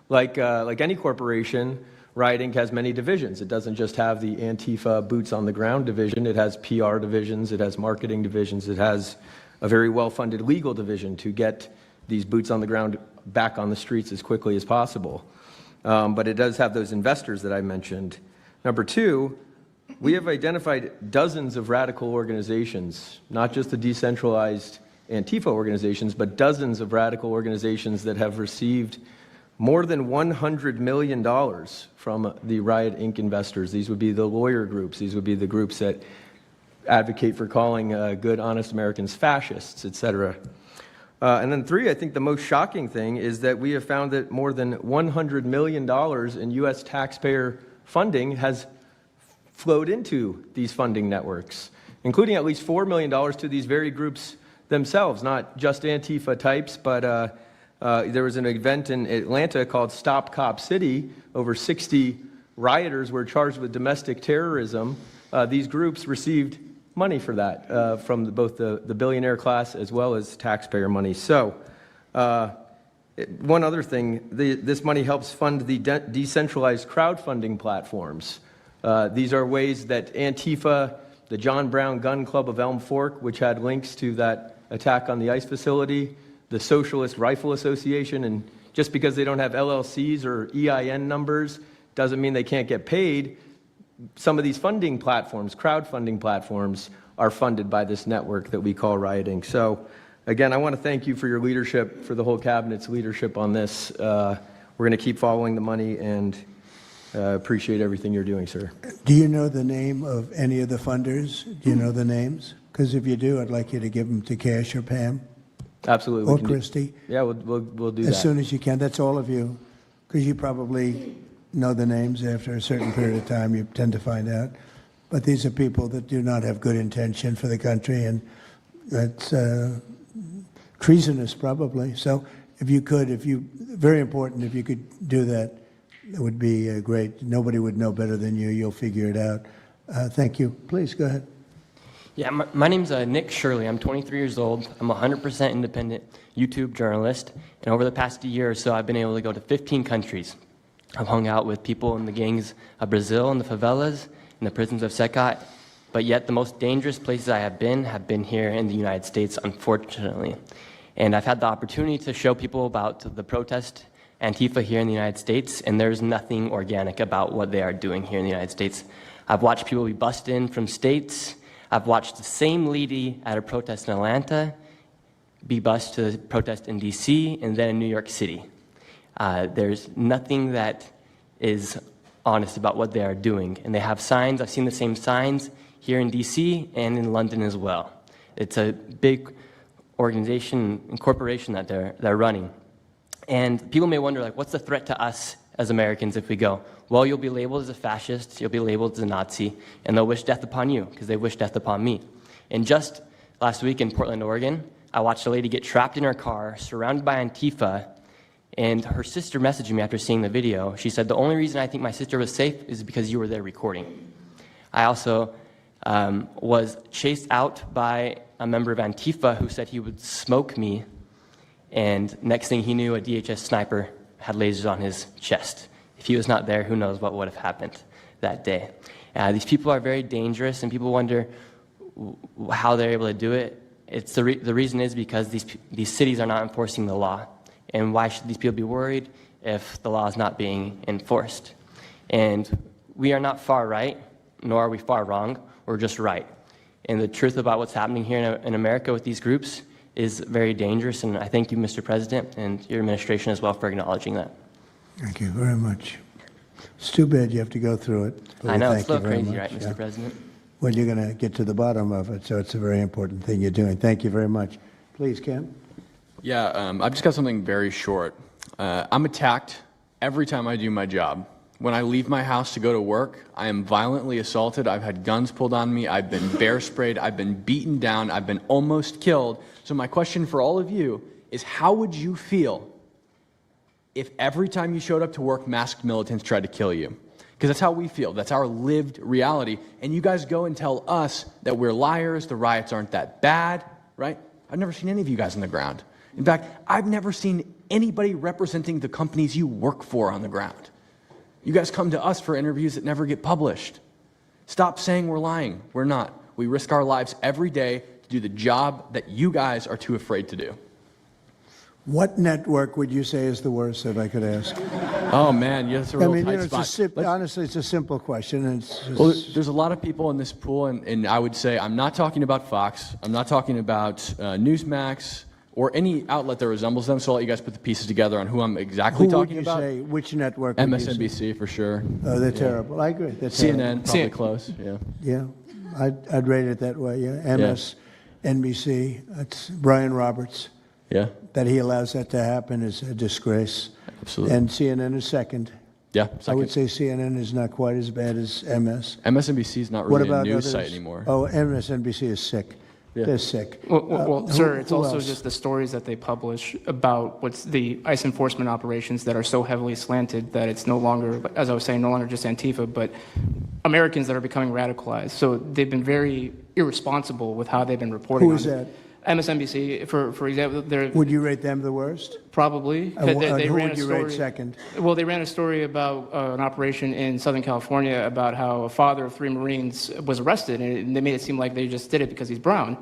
like any corporation, Riot Inc. has many divisions. It doesn't just have the Antifa boots on the ground division. It has PR divisions. It has marketing divisions. It has a very well-funded legal division to get these boots on the ground back on the streets as quickly as possible. But it does have those investors that I mentioned. Number 2, we have identified dozens of radical organizations, not just the decentralized Antifa organizations, but dozens of radical organizations that have received more than $100 million from the Riot Inc. investors. These would be the lawyer groups. These would be the groups that advocate for calling good, honest Americans fascists, etc. And then 3, I think the most shocking thing is that we have found that more than $100 million in U.S. taxpayer funding has flowed into these funding networks, including at least $4 million to these very groups themselves, not just Antifa types, but there was an event in Atlanta called Stop Cop City. Over 60 rioters were charged with domestic terrorism. These groups received money for that from both the billionaire class as well as taxpayer money. So one other thing, this money helps fund the decentralized crowdfunding platforms. These are ways that Antifa, the John Brown Gun Club of Elm Fork, which had links to that attack on the ICE facility, the Socialist Rifle Association, and just because they don't have LLCs or EIN numbers doesn't mean they can't get paid. Some of these funding platforms, crowdfunding platforms, are funded by this network that we call rioting. So, again, I want to thank you for your leadership, for the whole cabinet's leadership on this. We're going to keep following the money and appreciate everything you're doing, sir. Do you know the name of any of the funders? Do you know the names? Because if you do, I'd like you to give them to Cash or Pam. Absolutely. Or Christy. Yeah, we'll do that. As soon as you can. That's all of you. Because you probably know the names after a certain period of time. You tend to find out. But these are people that do not have good intention for the country, and that's treasonous probably. So if you could, very important, if you could do that, it would be great. Nobody would know better than you. You'll figure it out. Thank you. Please, go ahead. Yeah, my name's Nick Shirley. I'm 23 years old. I'm a 100% independent YouTube journalist. And over the past year or so, I've been able to go to 15 countries. I've hung out with people in the gangs of Brazil and the favelas, in the prisons of Secot. But yet the most dangerous places I have been here in the United States, unfortunately. And I've had the opportunity to show people about the protest Antifa here in the United States, and there's nothing organic about what they are doing here in the United States. I've watched people be bussed in from states. I've watched the same lady at a protest in Atlanta be bused to a protest in D.C. and then in New York City. There's nothing that is honest about what they are doing. And they have signs. I've seen the same signs here in D.C. and in London as well. It's a big organization and corporation that they're running. And people may wonder, like, what's the threat to us as Americans if we go? Well, you'll be labeled as a fascist, you'll be labeled as a Nazi, and they'll wish death upon you because they wish death upon me. And just last week in Portland, Oregon, I watched a lady get trapped in her car, surrounded by Antifa, and her sister messaged me after seeing the video. She said, the only reason I think my sister was safe is because you were there recording. I also was chased out by a member of Antifa who said he would smoke me, and next thing he knew, a DHS sniper had lasers on his chest. If he was not there, who knows what would have happened that day. These people are very dangerous, and people wonder how they're able to do it. It's the reason is because these cities are not enforcing the law. And why should these people be worried if the law is not being enforced? And we are not far right, nor are we far wrong. We're just right. And the truth about what's happening here in America with these groups is very dangerous, and I thank you, Mr. President, and your administration as well for acknowledging that. Thank you very much. It's too bad you have to go through it. I know, it's a Thank little you very crazy, much. right, Mr. President? Well, you're going to get to the bottom of it, so it's a very important thing you're doing. Thank you very much. Please, Cam. Yeah, I've just got something very short. I'm attacked every time I do my job. When I leave my house to go to work, I am violently assaulted. I've had guns pulled on me. I've been bear sprayed. I've been beaten down. I've been almost killed. So my question for all of you is, how would you feel if every time you showed up to work, masked militants tried to kill you? Because that's how we feel. That's our lived reality. And you guys go and tell us that we're liars, the riots aren't that bad, right? I've never seen any of you guys on the ground. In fact, I've never seen anybody representing the companies you work for on the ground. You guys come to us for interviews that never get published. Stop saying we're lying. We're not. We risk our lives every day to do the job that you guys are too afraid to do. What network would you say is the worst, if I could ask? Oh, man, that's a real tight spot. Honestly, it's a simple question. And it's just... Well, there's a lot of people in this pool, and I would say I'm not talking about Fox. I'm not talking about Newsmax or any outlet that resembles them. So I'll let you guys put the pieces together on who I'm exactly Who would talking you about. say? Which network? would you say? MSNBC for sure. Oh, they're terrible. I agree. They're terrible. CNN, probably close. Yeah. Yeah, I'd rate it that way. Yeah, MSNBC. That's Brian Roberts. Yeah. That he allows that to happen is a disgrace. Absolutely. And CNN is second. Yeah. I would say CNN is not quite as bad as MS. MSNBC is not What really a about news others? site anymore. Oh, MSNBC is sick. Yeah. They're sick. Well, sir, it's who also else? just the stories that they publish about what's the ICE enforcement operations that are so heavily slanted that it's no longer, as I was saying, no longer just Antifa, but Americans that are becoming radicalized. So they've been very irresponsible with how they've been reporting Who on is it. that? MSNBC, for example, they're Would you rate them the worst? probably. Who would you rate second? Well, they ran a story about an operation in Southern California about how a father of 3 Marines was arrested, and they made it seem like they just did it because he's brown.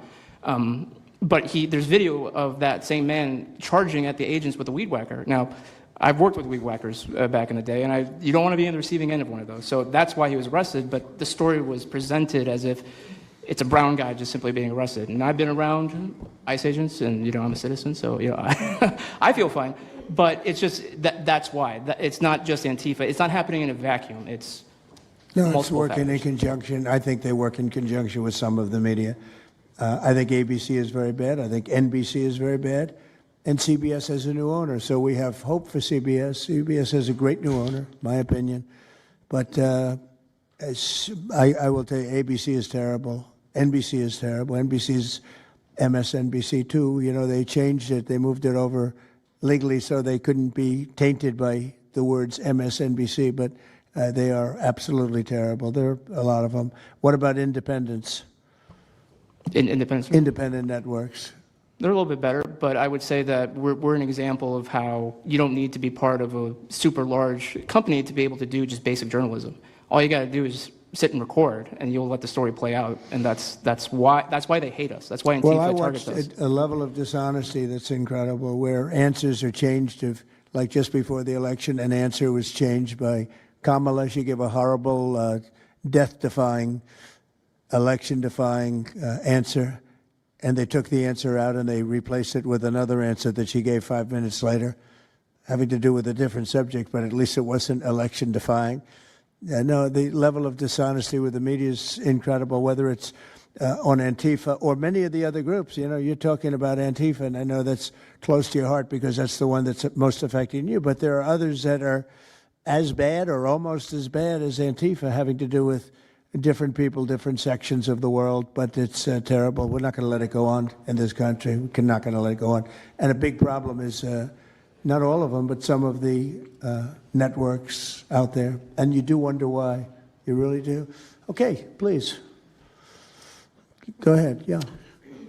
But there's video of that same man charging at the agents with a weed whacker. Now, I've worked with weed whackers back in the day, and you don't want to be in the receiving end of one of those. So that's why he was arrested, but the story was presented as if it's a brown guy just simply being arrested. And I've been around ICE agents, and I'm a citizen, so I feel fine. But it's just that's why. It's not just Antifa. It's not happening in a vacuum. It's No, it's multiple working in factors. conjunction. I think they work in conjunction with some of the media. I think ABC is very bad. I think NBC is very bad. And CBS has a new owner, so we have hope for CBS. CBS has a great new owner, my opinion. But I will tell you, ABC is terrible. NBC is terrible. NBC's MSNBC too. They changed it. They moved it over legally so they couldn't be tainted by the words MSNBC, but they are absolutely terrible. There are a lot of them. What about independents? Independent networks. They're a little bit better, but I would say that we're an example of how you don't need to be part of a super large company to be able to do just basic journalism. All you got to do is sit and record, and you'll let the story play out. And that's why they hate us. That's why Antifa targets us. Well, I watched a level of dishonesty that's incredible, where answers are changed. Like just before the election, an answer was changed by Kamala. She gave a horrible, death-defying, election-defying answer. And they took the answer out and they replaced it with another answer that she gave 5 minutes later, having to do with a different subject, but at least it wasn't election-defying. No, the level of dishonesty with the media is incredible, whether it's on Antifa or many of the other groups. You're talking about Antifa, and I know that's close to your heart because that's the one that's most affecting you. But there are others that are as bad or almost as bad as Antifa, having to do with different people, different sections of the world, but it's terrible. We're not going to let it go on in this country. We're not going to let it go on. And a big problem is not all of them, but some of the networks out there. And you do wonder why. You really do. Okay, please. Go ahead. Yeah.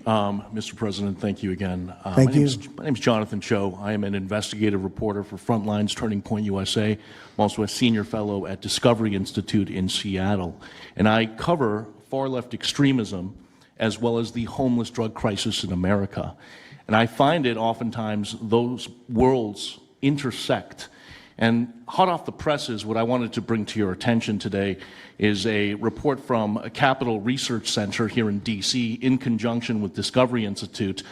Mr. President, thank you again. Thank you. My name is Jonathan Cho. I am an investigative reporter for Frontlines Turning Point USA. I'm also a senior fellow at Discovery Institute in Seattle. And I cover far-left extremism as well as the homeless drug crisis in America. And I find it oftentimes those worlds intersect. And hot off the presses, what I wanted to bring to your attention today is a report from a Capital Research Center here in D.C. in conjunction with Discovery Institute.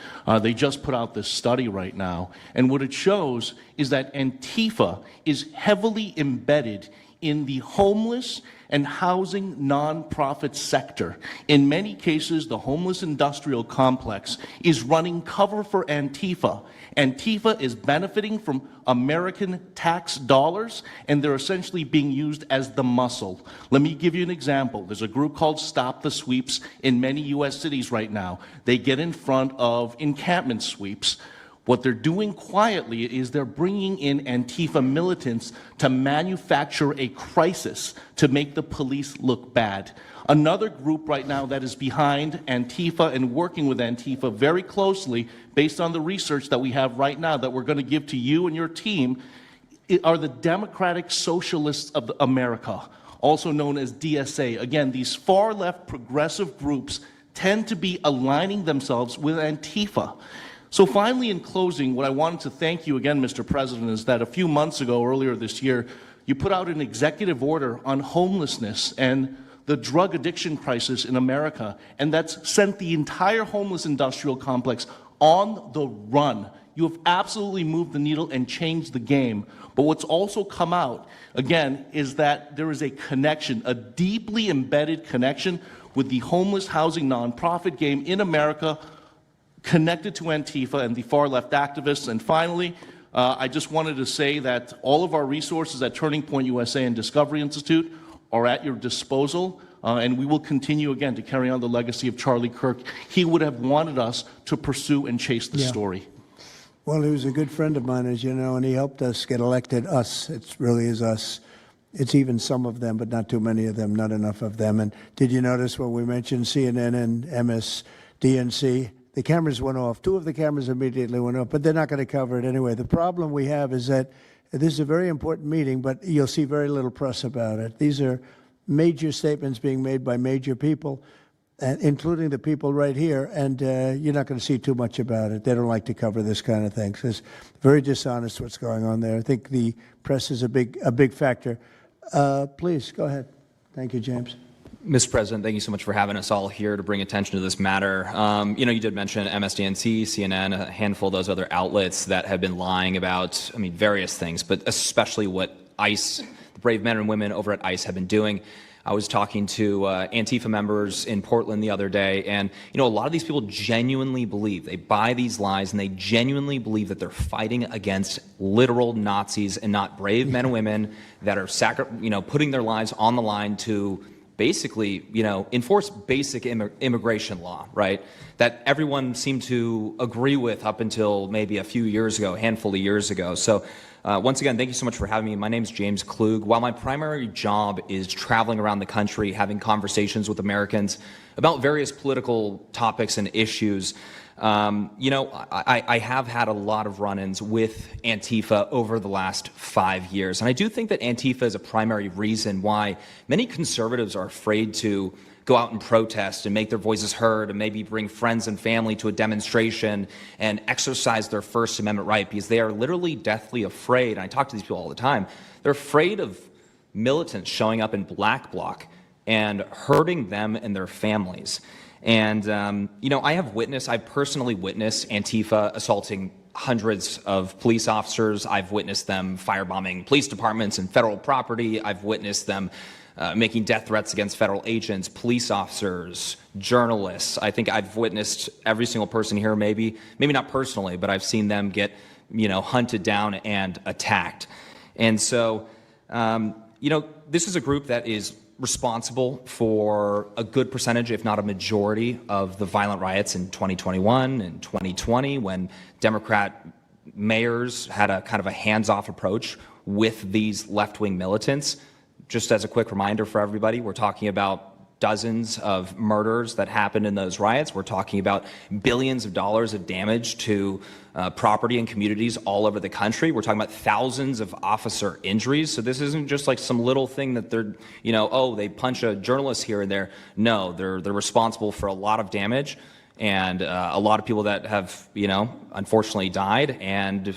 They just put out this study right now. And what it shows is that Antifa is heavily embedded in the homeless and housing nonprofit sector. In many cases, the homeless industrial complex is running cover for Antifa. Antifa is benefiting from American tax dollars, and they're essentially being used as the muscle. Let me give you an example. There's a group called Stop the Sweeps in many U.S. cities right now. They get in front of encampment sweeps. What they're doing quietly is they're bringing in Antifa militants to manufacture a crisis to make the police look bad. Another group right now that is behind Antifa and working with Antifa very closely, based on the research that we have right now that we're going to give to you and your team, are the Democratic Socialists of America, also known as DSA. Again, these far-left progressive groups tend to be aligning themselves with Antifa. So finally, in closing, what I wanted to thank you again, Mr. President, is that a few months ago, earlier this year, you put out an executive order on homelessness and the drug addiction crisis in America, and that's sent the entire homeless industrial complex on the run. You have absolutely moved the needle and changed the game. But what's also come out, again, is that there is a connection, a deeply embedded connection with the homeless housing nonprofit game in America, connected to Antifa and the far-left activists. And finally, I just wanted to say that all of our resources at Turning Point USA and Discovery Institute are at your disposal, and we will continue, again, to carry on the legacy of Charlie Kirk. He would have wanted us to pursue and chase the story. Well, he was a good friend of mine, as you know, and he helped us get elected. Us, it really is us. It's even some of them, but not too many of them, not enough of them. And did you notice when we mentioned CNN and MSDNC, the cameras went off. 2 of the cameras immediately went off, but they're not going to cover it anyway. The problem we have is that this is a very important meeting, but you'll see very little press about it. These are major statements being made by major people, including the people right here, and you're not going to see too much about it. They don't like to cover this kind of thing. So it's very dishonest what's going on there. I think the press is a big factor. Please, go ahead. Thank you, James. Mr. President, thank you so much for having us all here to bring attention to this matter. You did mention MSDNC, CNN, a handful of those other outlets that have been lying about, various things, but especially what ICE, the brave men and women over at ICE have been doing. I was talking to Antifa members in Portland the other day, and a lot of these people genuinely believe, they buy these lies, and they genuinely believe that they're fighting against literal Nazis and not brave men and women that are putting their lives on the line to basically, enforce basic immigration law, right? That everyone seemed to agree with up until maybe a few years ago, a handful of years ago. So once again, thank you so much for having me. My name is James Klug. While my primary job is traveling around the country, having conversations with Americans about various political topics and issues, I have had a lot of run-ins with Antifa over the last 5 years. And I do think that Antifa is a primary reason why many conservatives are afraid to go out and protest and make their voices heard and maybe bring friends and family to a demonstration and exercise their First Amendment right, because they are literally deathly afraid. And I talk to these people all the time. They're afraid of militants showing up in black bloc and hurting them and their families. And, I've personally witnessed Antifa assaulting hundreds of police officers. I've witnessed them firebombing police departments and federal property. I've witnessed them making death threats against federal agents, police officers, journalists. I think I've witnessed every single person here, maybe not personally, but I've seen them get, hunted down and attacked. And so, this is a group that is responsible for a good percentage, if not a majority, of the violent riots in 2021 and 2020 when Democrat mayors had a kind of a hands-off approach with these left-wing militants. Just as a quick reminder for everybody, we're talking about dozens of murders that happened in those riots. We're talking about billions of dollars of damage to property and communities all over the country. We're talking about thousands of officer injuries. So this isn't just like some little thing that they're, they punch a journalist here and there. No, they're responsible for a lot of damage and a lot of people that have, unfortunately died and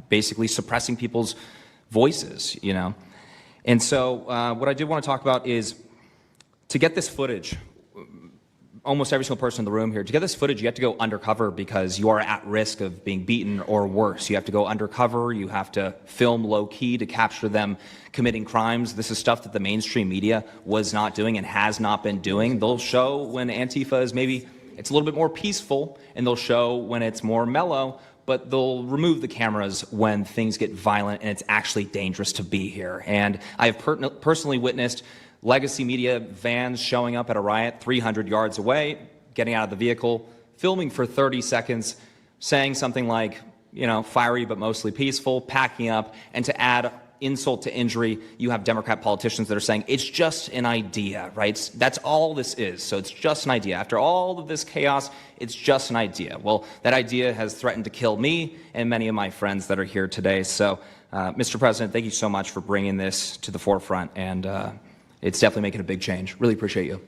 basically suppressing people's voices, And so what I did want to talk about is to get this footage, almost every single person in the room here, to get this footage, you have to go undercover because you are at risk of being beaten or worse. You have to go undercover. You have to film low-key to capture them committing crimes. This is stuff that the mainstream media was not doing and has not been doing. They'll show when Antifa is maybe, it's a little bit more peaceful, and they'll show when it's more mellow, but they'll remove the cameras when things get violent and it's actually dangerous to be here. And I have personally witnessed legacy media vans showing up at a riot 300 yards away, getting out of the vehicle, filming for 30 seconds, saying something like, fiery but mostly peaceful, packing up, and to add insult to injury, you have Democrat politicians that are saying, it's just an idea, right? That's all this is. So it's just an idea. After all of this chaos, it's just an idea. Well, that idea has threatened to kill me and many of my friends that are here today. So, Mr. President, thank you so much for bringing this to the forefront. And it's definitely making a big change. Really appreciate you.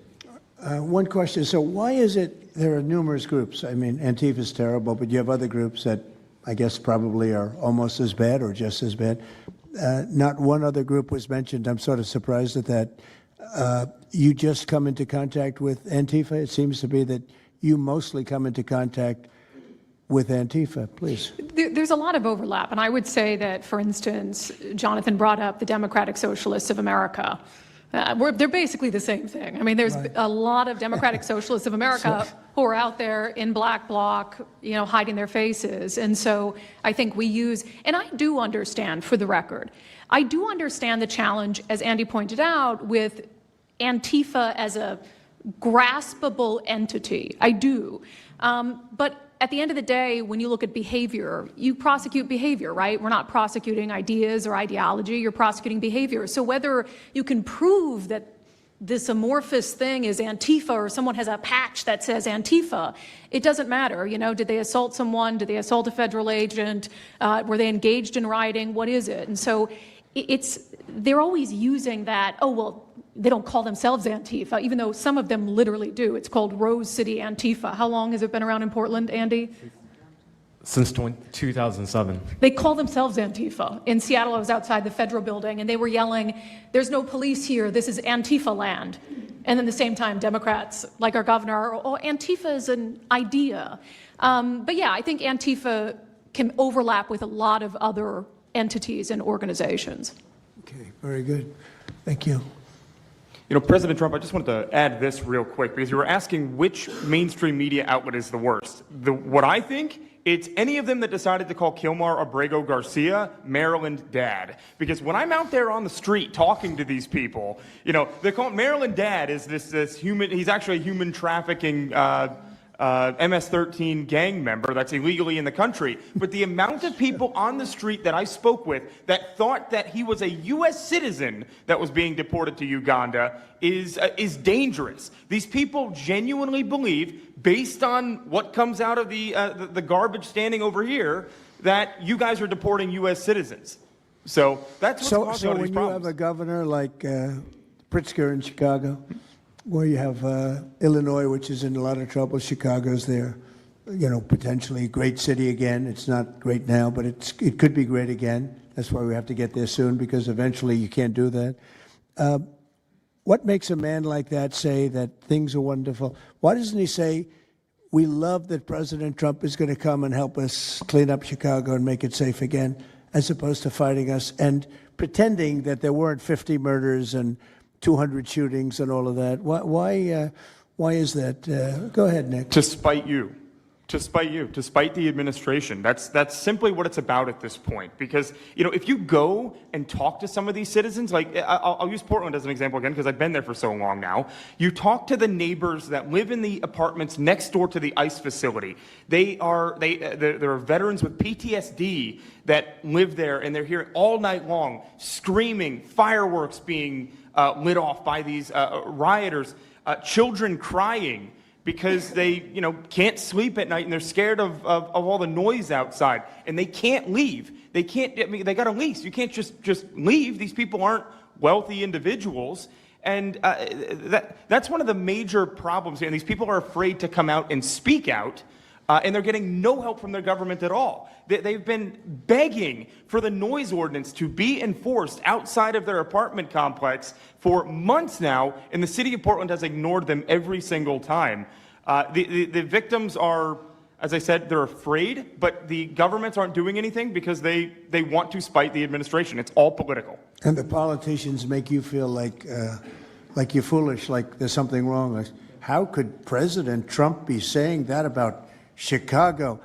One question. So why is it there are numerous groups? Antifa is terrible, but you have other groups that I guess probably are almost as bad or just as bad. Not one other group was mentioned. I'm sort of surprised at that. You just come into contact with Antifa. It seems to be that you mostly come into contact with Antifa, please. There's a lot of overlap, and I would say that, for instance, Jonathan brought up the Democratic Socialists of America. They're basically the same thing. I mean, there's a lot of Democratic Socialists of America who are out there in black bloc, hiding their faces. And so I think we use, and I do understand, for the record, I do understand the challenge, as Andy pointed out, with Antifa as a graspable entity. I do. But at the end of the day, when you look at behavior, you prosecute behavior, right? We're not prosecuting ideas or ideology, you're prosecuting behavior. So whether you can prove that this amorphous thing is Antifa or someone has a patch that says Antifa, it doesn't matter. Did they assault someone? Did they assault a federal agent? Were they engaged in rioting? What is it? And so they're always using that, oh, well, they don't call themselves Antifa, even though some of them literally do. It's called Rose City Antifa. How long has it been around in Portland, Andy? Since 2007. They call themselves Antifa. In Seattle, I was outside the federal building, and they were yelling, "There's no police here. This is Antifa land." And then at the same time, Democrats, like our governor, oh, Antifa is an idea. But yeah, I think Antifa can overlap with a lot of other entities and organizations. Okay, very good. Thank you. President Trump, I just wanted to add this real quick, because you were asking which mainstream media outlet is the worst. What I think, it's any of them that decided to call Kilmar Abrego Garcia Maryland Dad. Because when I'm out there on the street talking to these people, they call Maryland Dad is this human, he's actually a human trafficking MS-13 gang member that's illegally in the country. But the amount of people on the street that I spoke with that thought that he was a U.S. citizen that was being deported to Uganda is dangerous. These people genuinely believe, based on what comes out of the garbage standing over here, that you guys are deporting U.S. citizens. So that's what's causing all these problems. So when you have a governor like Pritzker in Chicago, where you have Illinois, which is in a lot of trouble. Chicago's there, potentially a great city again. It's not great now, but it could be great again. That's why we have to get there soon, because eventually you can't do that. What makes a man like that say that things are wonderful? Why doesn't he say, we love that President Trump is going to come and help us clean up Chicago and make it safe again, as opposed to fighting us and pretending that there weren't 50 murders and 200 shootings and all of that? Why is that? Go ahead, Nick. To spite you. To spite the administration. That's simply what it's about at this point. Because, if you go and talk to some of these citizens, like I'll use Portland as an example again, because I've been there for so long now. You talk to the neighbors that live in the apartments next door to the ICE facility. There are veterans with PTSD that live there, and they're here all night long, screaming, fireworks being lit off by these rioters, children crying because they, can't sleep at night and they're scared of all the noise outside, and they can't leave. They got a lease. You can't just leave. These people aren't wealthy individuals. And that's one of the major problems here. And these people are afraid to come out and speak out, and they're getting no help from their government at all. They've been begging for the noise ordinance to be enforced outside of their apartment complex for months now, and the city of Portland has ignored them every single time. The victims are, as I said, they're afraid, but the governments aren't doing anything because they want to spite the administration. It's all political. And the politicians make you feel like you're foolish, like there's something wrong. Like, how could President Trump be saying that about Chicago?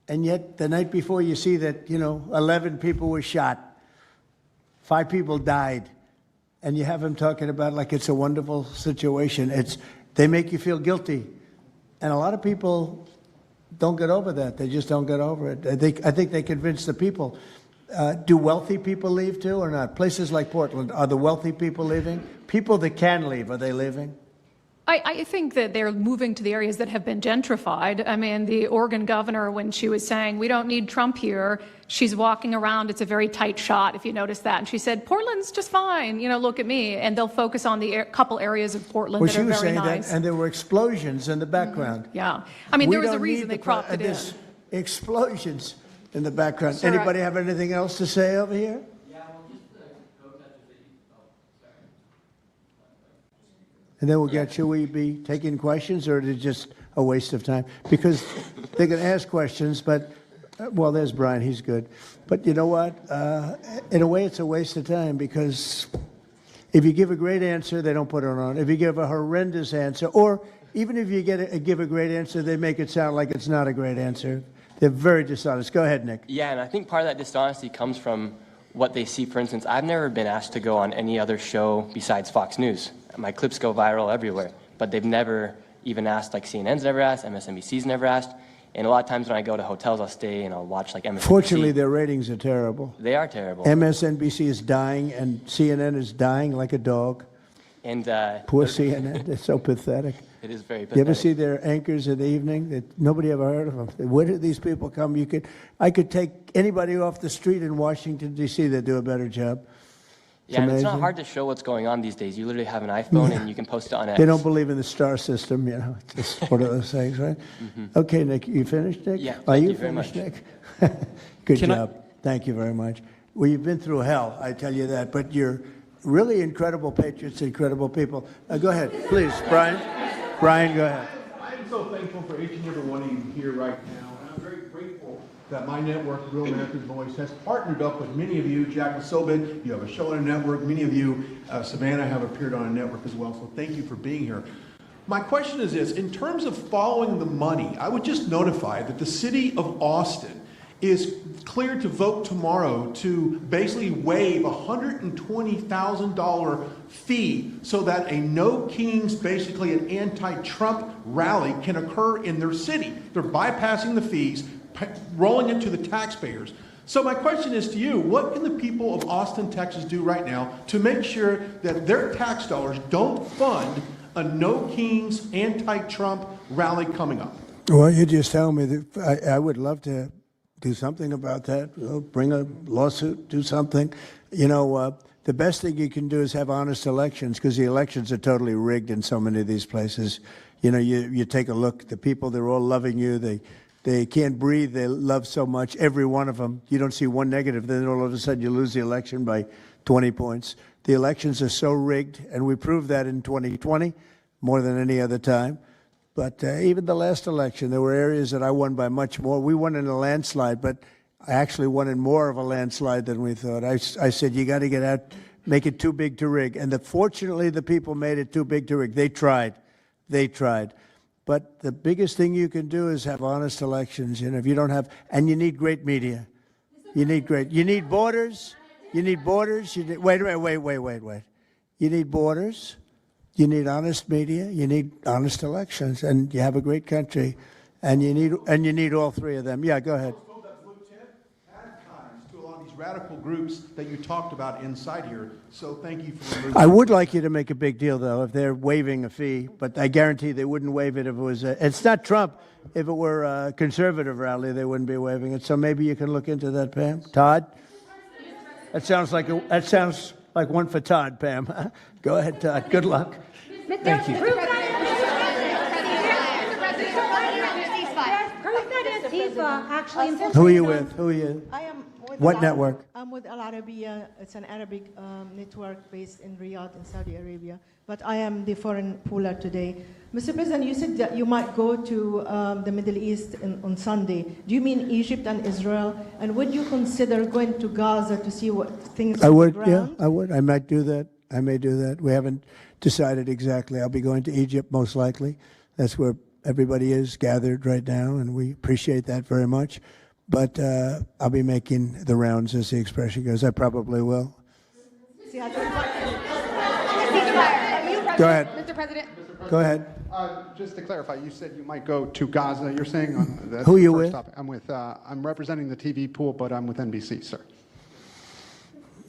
And yet the night before you see that, 11 people were shot, 5 people died, and you have him talking about like it's a wonderful situation. They make you feel guilty. And a lot of people don't get over that. They just don't get over it. I think they convince the people. Do wealthy people leave too or not? Places like Portland, are the wealthy people leaving? People that can leave, are they leaving? I think that they're moving to the areas that have been gentrified. I mean, the Oregon governor, when she was saying, we don't need Trump here, she's walking around. It's a very tight shot, if you notice that. And she said, Portland's just fine. Look at me. And they'll focus on the couple areas of Portland that are very nice. Well, she was saying that, and there were explosions in the background. Yeah. I mean, there was a reason they cropped it in. Explosions in the background. Sure. Anybody have anything else to say over here? And then should we be taking questions, or is it just a waste of time because they can ask questions, but, well, there's Brian, he's good. But you know what? In a way, it's a waste of time because if you give a great answer, they don't put it on. If you give a horrendous answer, or even if you give a great answer, they make it sound like it's not a great answer. They're very dishonest. Go ahead, Nick. Yeah, and I think part of that dishonesty comes from what they see. For instance, I've never been asked to go on any other show besides Fox News. My clips go viral everywhere, but they've never even asked, like CNN's never asked, MSNBC's never asked. And a lot of times when I go to hotels, I'll stay and I'll watch like MSNBC. Fortunately, their ratings are terrible. They are terrible. MSNBC is dying, and CNN is dying like a dog. And Poor CNN. They're so pathetic. It is very pathetic. You ever see their anchors in the evening? Nobody ever heard of them. Where did these people come? I could take anybody off the street in Washington, D.C. They'd do a better job. Yeah, and it's not hard to show what's going on these days. You literally have an iPhone and you can post it on X. They don't believe in the star system, you know. It's just one of those things, right? Okay, Nick, you finished, Nick? Yeah, Are thank you you very finished, much. Nick? Good job. Thank you very much. Well, you've been through hell, I tell you that, but you're really incredible patriots, incredible people. Go ahead, please, Brian. Brian, go ahead. I'm so thankful for each and every one of you here right now, and I'm very grateful that my network, Real America's Voice, has partnered up with many of you. Jack Sobin, you have a show on a network. Many of you, Savannah, have appeared on a network as well, so thank you for being here. My question is this: in terms of following the money, I would just notify that the city of Austin is cleared to vote tomorrow to basically waive a $120,000 fee so that a No Kings, basically an anti-Trump rally, can occur in their city. They're bypassing the fees, rolling it to the taxpayers. So my question is to you: what can the people of Austin, Texas do right now to make sure that their tax dollars don't fund a No Kings anti-Trump rally coming up? Well, you just tell me that I would love to do something about that. Bring a lawsuit, do something. You know, the best thing you can do is have honest elections, because the elections are totally rigged in so many of these places. You know, you take a look, the people, they're all loving you. They can't breathe. They love so much, every one of them. You don't see one negative. Then all of a sudden you lose the election by 20 points. The elections are so rigged, and we proved that in 2020 more than any other time. But even the last election, there were areas that I won by much more. We won in a landslide, but I actually won in more of a landslide than we thought. I said, you got to get out, make it too big to rig. And fortunately, the people made it too big to rig. They tried. But the biggest thing you can do is have honest elections. You know, if you don't have, and you need great media. You need borders. Wait. You need borders. You need honest media, you need honest elections, and you have a great country, and you need all three of them. Yeah, go ahead. To a lot of these radical groups that you talked about inside here. So thank you for removing. I would like you to make a big deal, though, if they're waiving a fee, but I guarantee they wouldn't waive it if it was it's not Trump. If it were a conservative rally, they wouldn't be waiving it. So maybe you can look into that, Pam. Todd? That sounds like one for Todd, Pam. Go ahead, Todd. Good luck. Thank you. Proof that Antifa actually. Who are you with? I am with What network? I'm with Al Arabiya. It's an Arabic network based in Riyadh in Saudi Arabia. But I am the foreign pooler today. Mr. President, you said that you might go to the Middle East on Sunday. Do you mean Egypt and Israel? And would you consider going to Gaza to see what things I on would, the ground? yeah, I would. I might do that. I may do that. We haven't decided exactly. I'll be going to Egypt most likely. That's where everybody is gathered right now, and we appreciate that very much. But I'll be making the rounds, as the expression goes. I probably will. Go ahead. Mr. President. Go ahead. Just to clarify, you said you might go to Gaza. You're saying that's Who are you the first with? topic. I'm with. I'm representing the TV pool, but I'm with NBC, sir.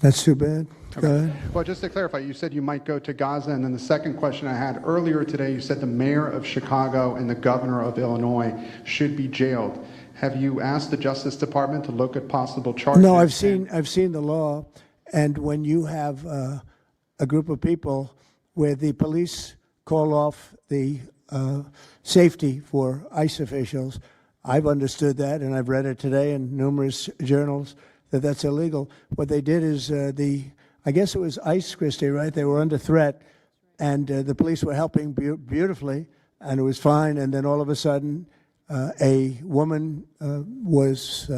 That's too bad. Go ahead. Well, just to clarify, you said you might go to Gaza, and then the second question I had earlier today, you said the mayor of Chicago and the governor of Illinois should be jailed. Have you asked the Justice Department to look at possible charges? No, I've seen the law, and when you have a group of people where the police call off the safety for ICE officials, I've understood that, and I've read it today in numerous journals, that that's illegal. What they did is I guess it was ICE, Christie, right? They were under threat, and the police were helping beautifully. and it was fine. And then all of a sudden, a woman was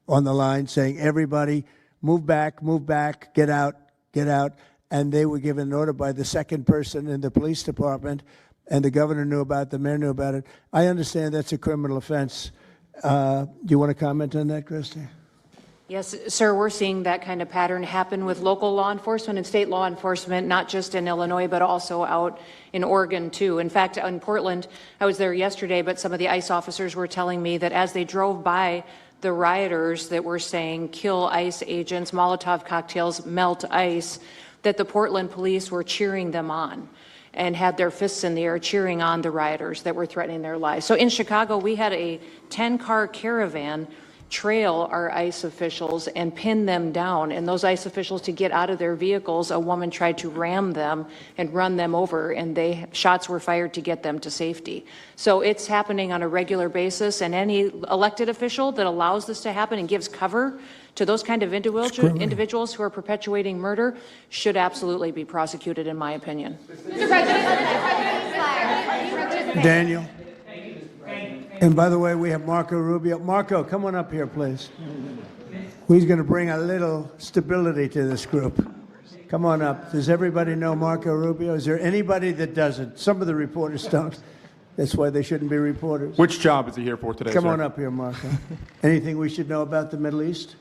on the line saying, everybody, move back, get out, get out. And they were given an order by the second person in the police department, and the governor knew about it, the mayor knew about it. I understand that's a criminal offense. Do you want to comment on that, Christy? Yes, sir, we're seeing that kind of pattern happen with local law enforcement and state law enforcement, not just in Illinois, but also out in Oregon, too. In fact, in Portland, I was there yesterday, but some of the ICE officers were telling me that as they drove by the rioters that were saying, kill ICE agents, Molotov cocktails, melt ICE, that the Portland police were cheering them on and had their fists in the air cheering on the rioters that were threatening their lives. So in Chicago, we had a 10-car caravan trail our ICE officials and pin them down. And those ICE officials, to get out of their vehicles, a woman tried to ram them and run them over, and shots were fired to get them to safety. So it's happening on a regular basis, and any elected official that allows this to happen and gives cover to those kind of individuals who are perpetuating murder should absolutely be prosecuted, in my opinion. Mr. President, Daniel. And by the way, we have Marco Rubio. Marco, come on up here, please. He's going to bring a little stability to this group. Come on up. Does everybody know Marco Rubio? Is there anybody that doesn't? Some of the reporters don't. That's why they shouldn't be reporters. Which job is he here for today, Come sir? on up here, Marco. Anything we should know about the Middle East?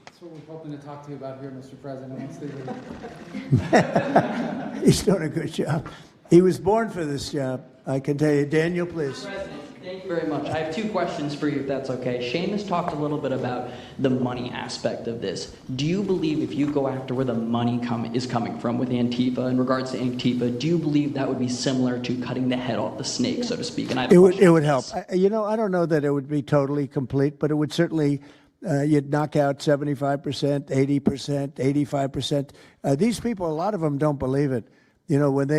That's what we're hoping to talk to you about here, Mr. President. He's doing a good job. He was born for this job, I can tell you. Daniel, please. President, thank you very much. I have two questions for you, if that's okay. Seamus talked a little bit about the money aspect of this. Do you believe if you go after where the money is coming from with Antifa, in regards to Antifa, do you believe that would be similar to cutting the head off the snake, so to speak? And I have It would help. I don't know that it would be totally complete, but it would certainly, you'd knock out 75%, 80%, 85%. These people, a lot of them don't believe it. You know, when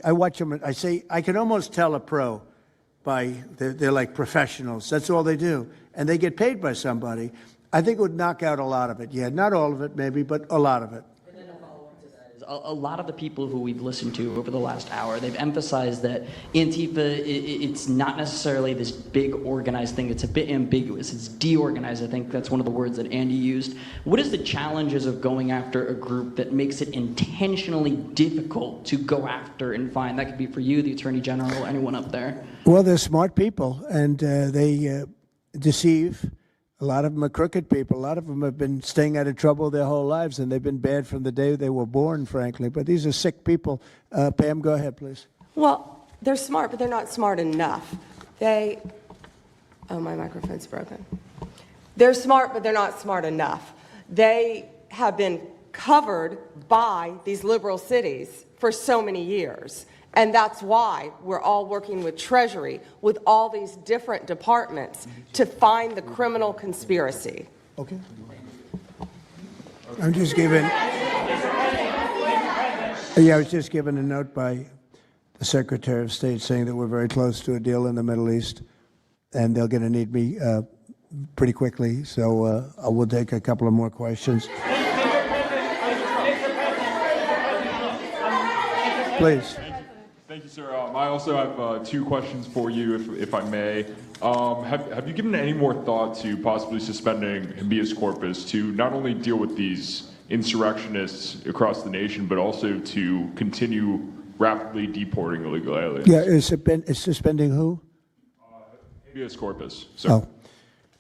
I watch them, I say, I can almost tell a pro they're like professionals. That's all they do. And they get paid by somebody. I think it would knock out a lot of it. Yeah, not all of it maybe, but a lot of it. And then a follow-up to that is a lot of the people who we've listened to over the last hour, they've emphasized that Antifa, it's not necessarily this big organized thing. It's a bit ambiguous. It's deorganized. I think that's one of the words that Andy used. What is the challenges of going after a group that makes it intentionally difficult to go after and find? That could be for you, the Attorney General, anyone up there. Well, they're smart people, and they deceive. A lot of them are crooked people. A lot of them have been staying out of trouble their whole lives, and they've been bad from the day they were born, frankly. But these are sick people. Pam, go ahead, please. Well, they're smart, but they're not smart enough. Oh, my microphone's broken. They're smart, but they're not smart enough. They have been covered by these liberal cities for so many years. And that's why we're all working with Treasury, with all these different departments, to find the criminal conspiracy. Okay. I'm just giving. I was just given a note by the Secretary of State saying that we're very close to a deal in the Middle East, and they're going to need me pretty quickly. So I will take a couple of more questions. Please. Thank you, sir. I also have two questions for you, if I may. Have you given any more thought to possibly suspending habeas corpus to not only deal with these insurrectionists across the nation, but also to continue rapidly deporting illegal aliens? Yeah, is suspending who? Habeas corpus, sir. Oh,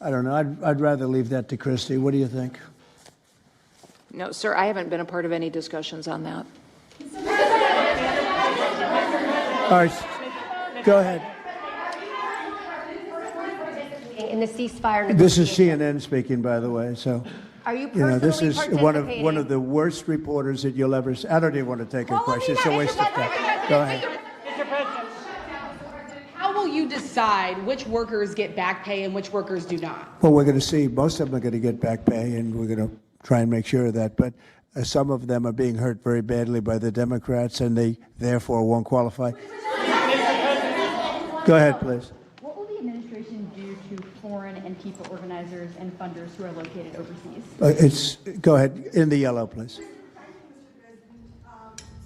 I don't know. I'd rather leave that to Christy. What do you think? No, sir, I haven't been a part of any discussions on that. All right, go ahead. In the ceasefire This is CNN speaking, by the way. So, Are you personally this is one participating? of the worst reporters that you'll ever see. I don't even want to take a question. It's a waste of time. Go ahead. Mr. President, how will you decide which workers get back pay and which workers do not? Well, we're going to see. Most of them are going to get back pay, and we're going to try and make sure of that. But some of them are being hurt very badly by the Democrats, and they therefore won't qualify. Go ahead, please. What will the administration do to foreign Antifa organizers and funders who are located overseas? Go ahead. In the yellow, please.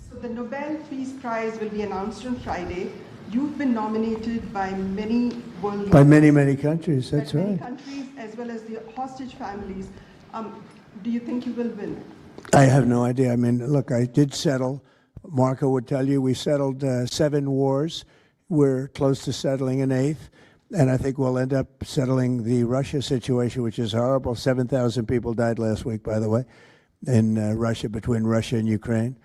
So the Nobel Peace Prize will be announced on Friday. You've been nominated by many world leaders. By many, many countries, that's Many right. countries, as well as the hostage families. Do you think you will win? I have no idea. I mean, look, I did settle. Marco would tell you we settled 7 wars. We're close to settling an 8th. And I think we'll end up settling the Russia situation, which is horrible. 7,000 people died last week, by the way, in Russia, between Russia and Ukraine.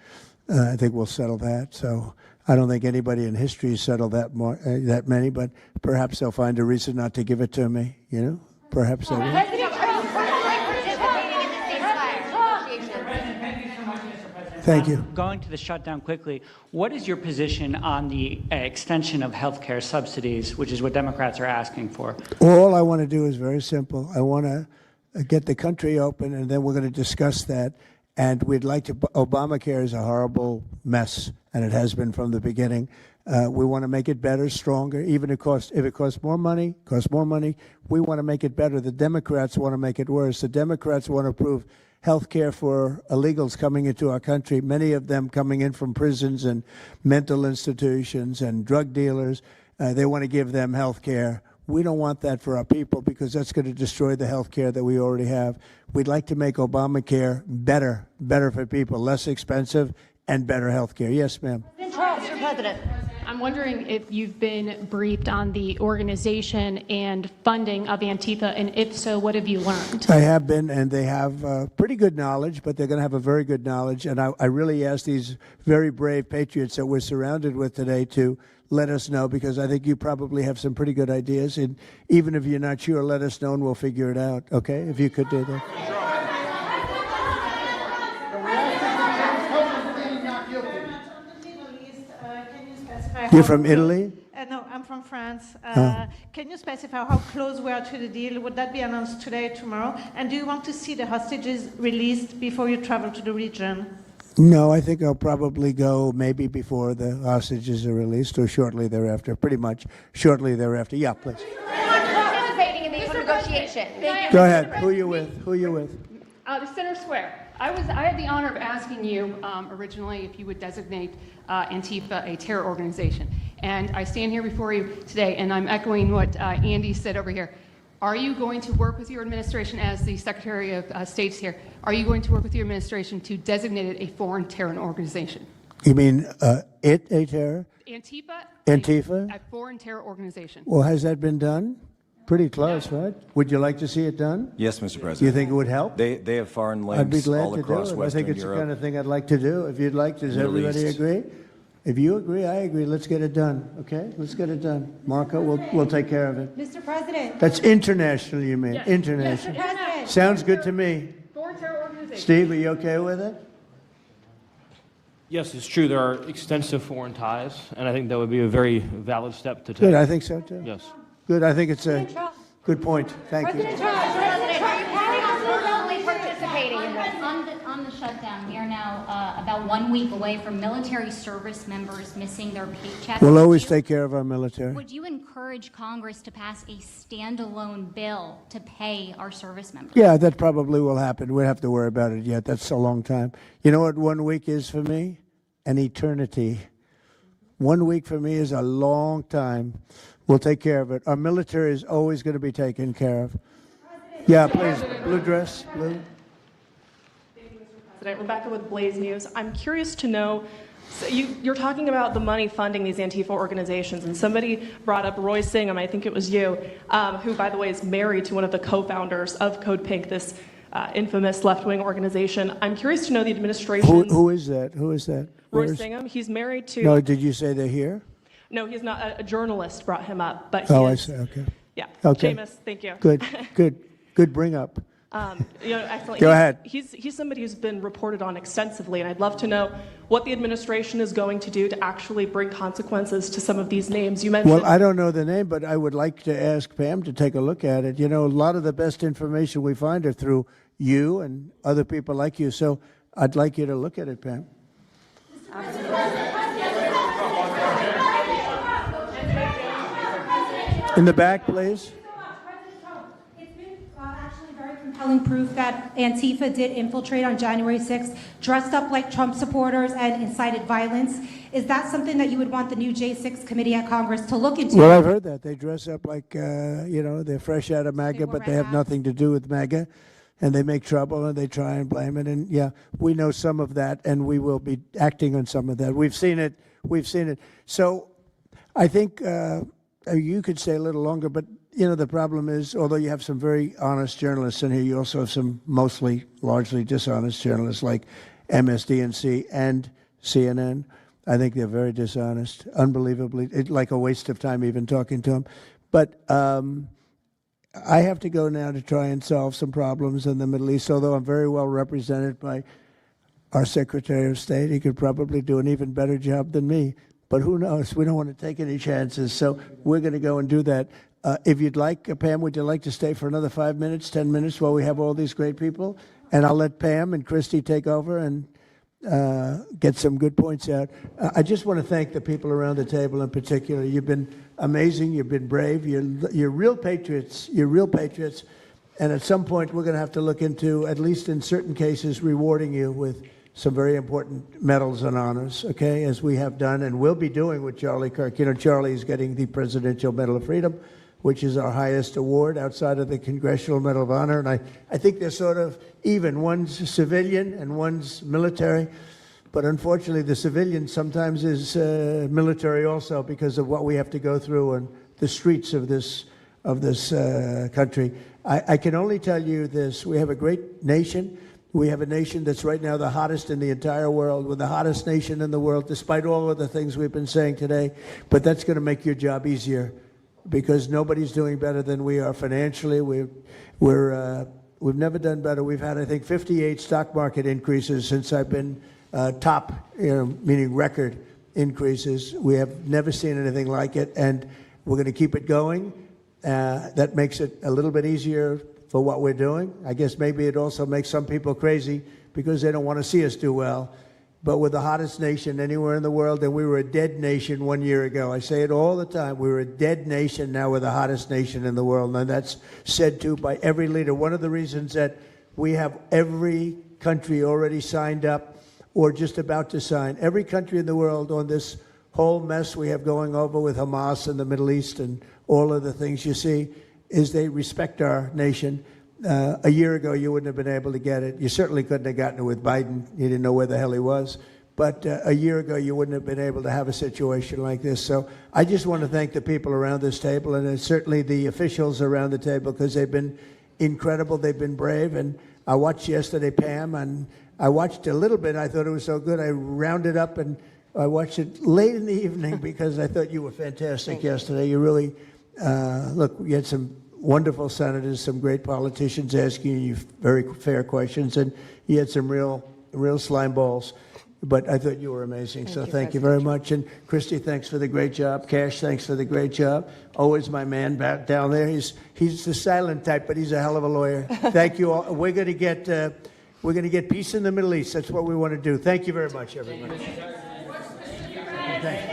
I think we'll settle that. So I don't think anybody in history has settled that many, but perhaps they'll find a reason not to give it to me, you know? Perhaps they will. President Trump, are you participating in the ceasefire negotiations? Thank you. Going to the shutdown quickly, what is your position on the extension of health care subsidies, which is what Democrats are asking for? All I want to do is very simple. I want to get the country open, and then we're going to discuss that. And we'd like to, Obamacare is a horrible mess, and it has been from the beginning. We want to make it better, stronger, even if it costs more money, we want to make it better. The Democrats want to make it worse. The Democrats want to approve health care for illegals coming into our country, many of them coming in from prisons and mental institutions and drug dealers. They want to give them health care. We don't want that for our people because that's going to destroy the health care that we already have. We'd like to make Obamacare better for people, less expensive and better health care. Yes, ma'am. Mr. President. I'm wondering if you've been briefed on the organization and funding of Antifa, and if so, what have you learned? I have been, and they have pretty good knowledge, but they're going to have a very good knowledge. And I really ask these very brave patriots that we're surrounded with today to let us know, because I think you probably have some pretty good ideas. And even if you're not sure, let us know and we'll figure it out, okay? If you could do that. You're from Italy? No, I'm from France. Can you specify how close we are to the deal? Would that be announced today, tomorrow? And do you want to see the hostages released before you travel to the region? No, I think I'll probably go maybe before the hostages are released or shortly thereafter, pretty much shortly thereafter. Yeah, please. Participating in these negotiations. Go ahead. Who are you with? Who are you with? The Center Square. I had the honor of asking you originally if you would designate Antifa a terror organization. And I stand here before you today, and I'm echoing what Andy said over here. Are you going to work with your administration, as the Secretary of State's here, are you going to work with your administration to designate it a foreign terror organization? You mean a terror? Antifa? A foreign terror organization. Well, has that been done? Pretty close, right? Would you like to see it done? Yes, Mr. President. Do you think it would help? They have foreign links I'd be glad all to across do it. Western I think it's Europe. the kind of thing I'd like to do. If you'd like, does Middle everybody East. agree? If you agree, I agree. Let's get it done, okay? Let's get it done. Marco, we'll take care of it. Mr. President. That's international, you mean? Yes. International. Mr. President. Sounds good to me. Foreign terror organization. Steve, are you okay with it? Yes, it's true. There are extensive foreign ties, and I think that would be a very valid step to take. Good, I think so too. Yes. Good, I think it's a good point. Thank you. President, are you planning on formally participating in this? On the shutdown, we are now about 1 week away from military service members missing their paychecks. We'll always take care of our military. Would you encourage Congress to pass a standalone bill to pay our service members? Yeah, that probably will happen. We don't have to worry about it yet. That's a long time. You know what 1 week is for me? An eternity. 1 week for me is a long time. We'll take care of it. Our military is always going to be taken care of. Yeah, please. Blue dress, blue. President, Rebecca with Blaze News. I'm curious to know, so you're talking about the money funding these Antifa organizations, and somebody brought up Roy Singham, I think it was you, who, by the way, is married to one of the co-founders of Code Pink, this infamous left-wing organization. I'm curious to know the administration. Who is that? Who is that? Roy Singham. He's married to. No, did you say they're here? No, he's not. A journalist brought him up, but I see. Okay. Yeah. Okay. Seamus, thank you. Good bring up. Excellent. Go ahead. He's somebody who's been reported on extensively, and I'd love to know what the administration is going to do to actually bring consequences to some of these names. You mentioned. Well, I don't know the name, but I would like to ask Pam to take a look at it. You know, a lot of the best information we find are through you and other people like you. So I'd like you to look at it, Pam. In the back, please. It's been actually very compelling proof that Antifa did infiltrate on January 6th, dressed up like Trump supporters and incited violence. Is that something that you would want the new J6 committee at Congress to look into? Well, I've heard that. They dress up like, they're fresh out of MAGA, but they have nothing to do with MAGA. And they make trouble and they try and blame it. And yeah, we know some of that and we will be acting on some of that. We've seen it. So I think you could stay a little longer, but the problem is, although you have some very honest journalists in here, you also have some largely dishonest journalists like MSDNC and CNN. I think they're very dishonest, unbelievably, like a waste of time even talking to them. But I have to go now to try and solve some problems in the Middle East, although I'm very well represented by our Secretary of State. He could probably do an even better job than me, but who knows? We don't want to take any chances, so we're going to go and do that. If you'd like, Pam, would you like to stay for another 5 minutes, 10 minutes while we have all these great people? And I'll let Pam and Christy take over and get some good points out. I just want to thank the people around the table in particular. You've been amazing. You've been brave. You're real patriots. You're real patriots. And at some point, we're going to have to look into, at least in certain cases, rewarding you with some very important medals and honors, okay, as we have done and will be doing with Charlie Kirk. Charlie is getting the Presidential Medal of Freedom, which is our highest award outside of the Congressional Medal of Honor. And I think they're sort of even. One's civilian and one's military. But unfortunately, the civilian sometimes is military also because of what we have to go through on the streets of this country. I can only tell you this. We have a great nation. We have a nation that's right now the hottest in the entire world. We're the hottest nation in the world, despite all of the things we've been saying today. But that's going to make your job easier, because nobody's doing better than we are financially. We've never done better. We've had, I think, 58 stock market increases since I've been top, meaning record increases. We have never seen anything like it, and we're going to keep it going. That makes it a little bit easier for what we're doing. I guess maybe it also makes some people crazy because they don't want to see us do well. But we're the hottest nation anywhere in the world, and we were a dead nation 1 year ago. I say it all the time. We were a dead nation. Now we're the hottest nation in the world, and that's said to by every leader. One of the reasons that we have every country already signed up or just about to sign, every country in the world on this whole mess we have going over with Hamas and the Middle East and all of the things you see, is they respect our nation. A year ago, you wouldn't have been able to get it. You certainly couldn't have gotten it with Biden. You didn't know where the hell he was. But a year ago, you wouldn't have been able to have a situation like this. So I just want to thank the people around this table, and certainly the officials around the table, because they've been incredible. They've been brave. And I watched yesterday, Pam, and I watched a little bit. I thought it was so good. I rounded up, and I watched it late in the evening because I thought you were fantastic yesterday. You really, look, you had some wonderful senators, some great politicians asking you very fair questions, and you had some real slime balls. But I thought you were amazing, so thank you very much. And Christy, thanks for the great job. Cash, thanks for the great job. Always my man back down there. He's the silent type, but he's a hell of a lawyer. Thank you all. We're going to get peace in the Middle East. That's what we want to do. Thank you very much, everybody. Thank you.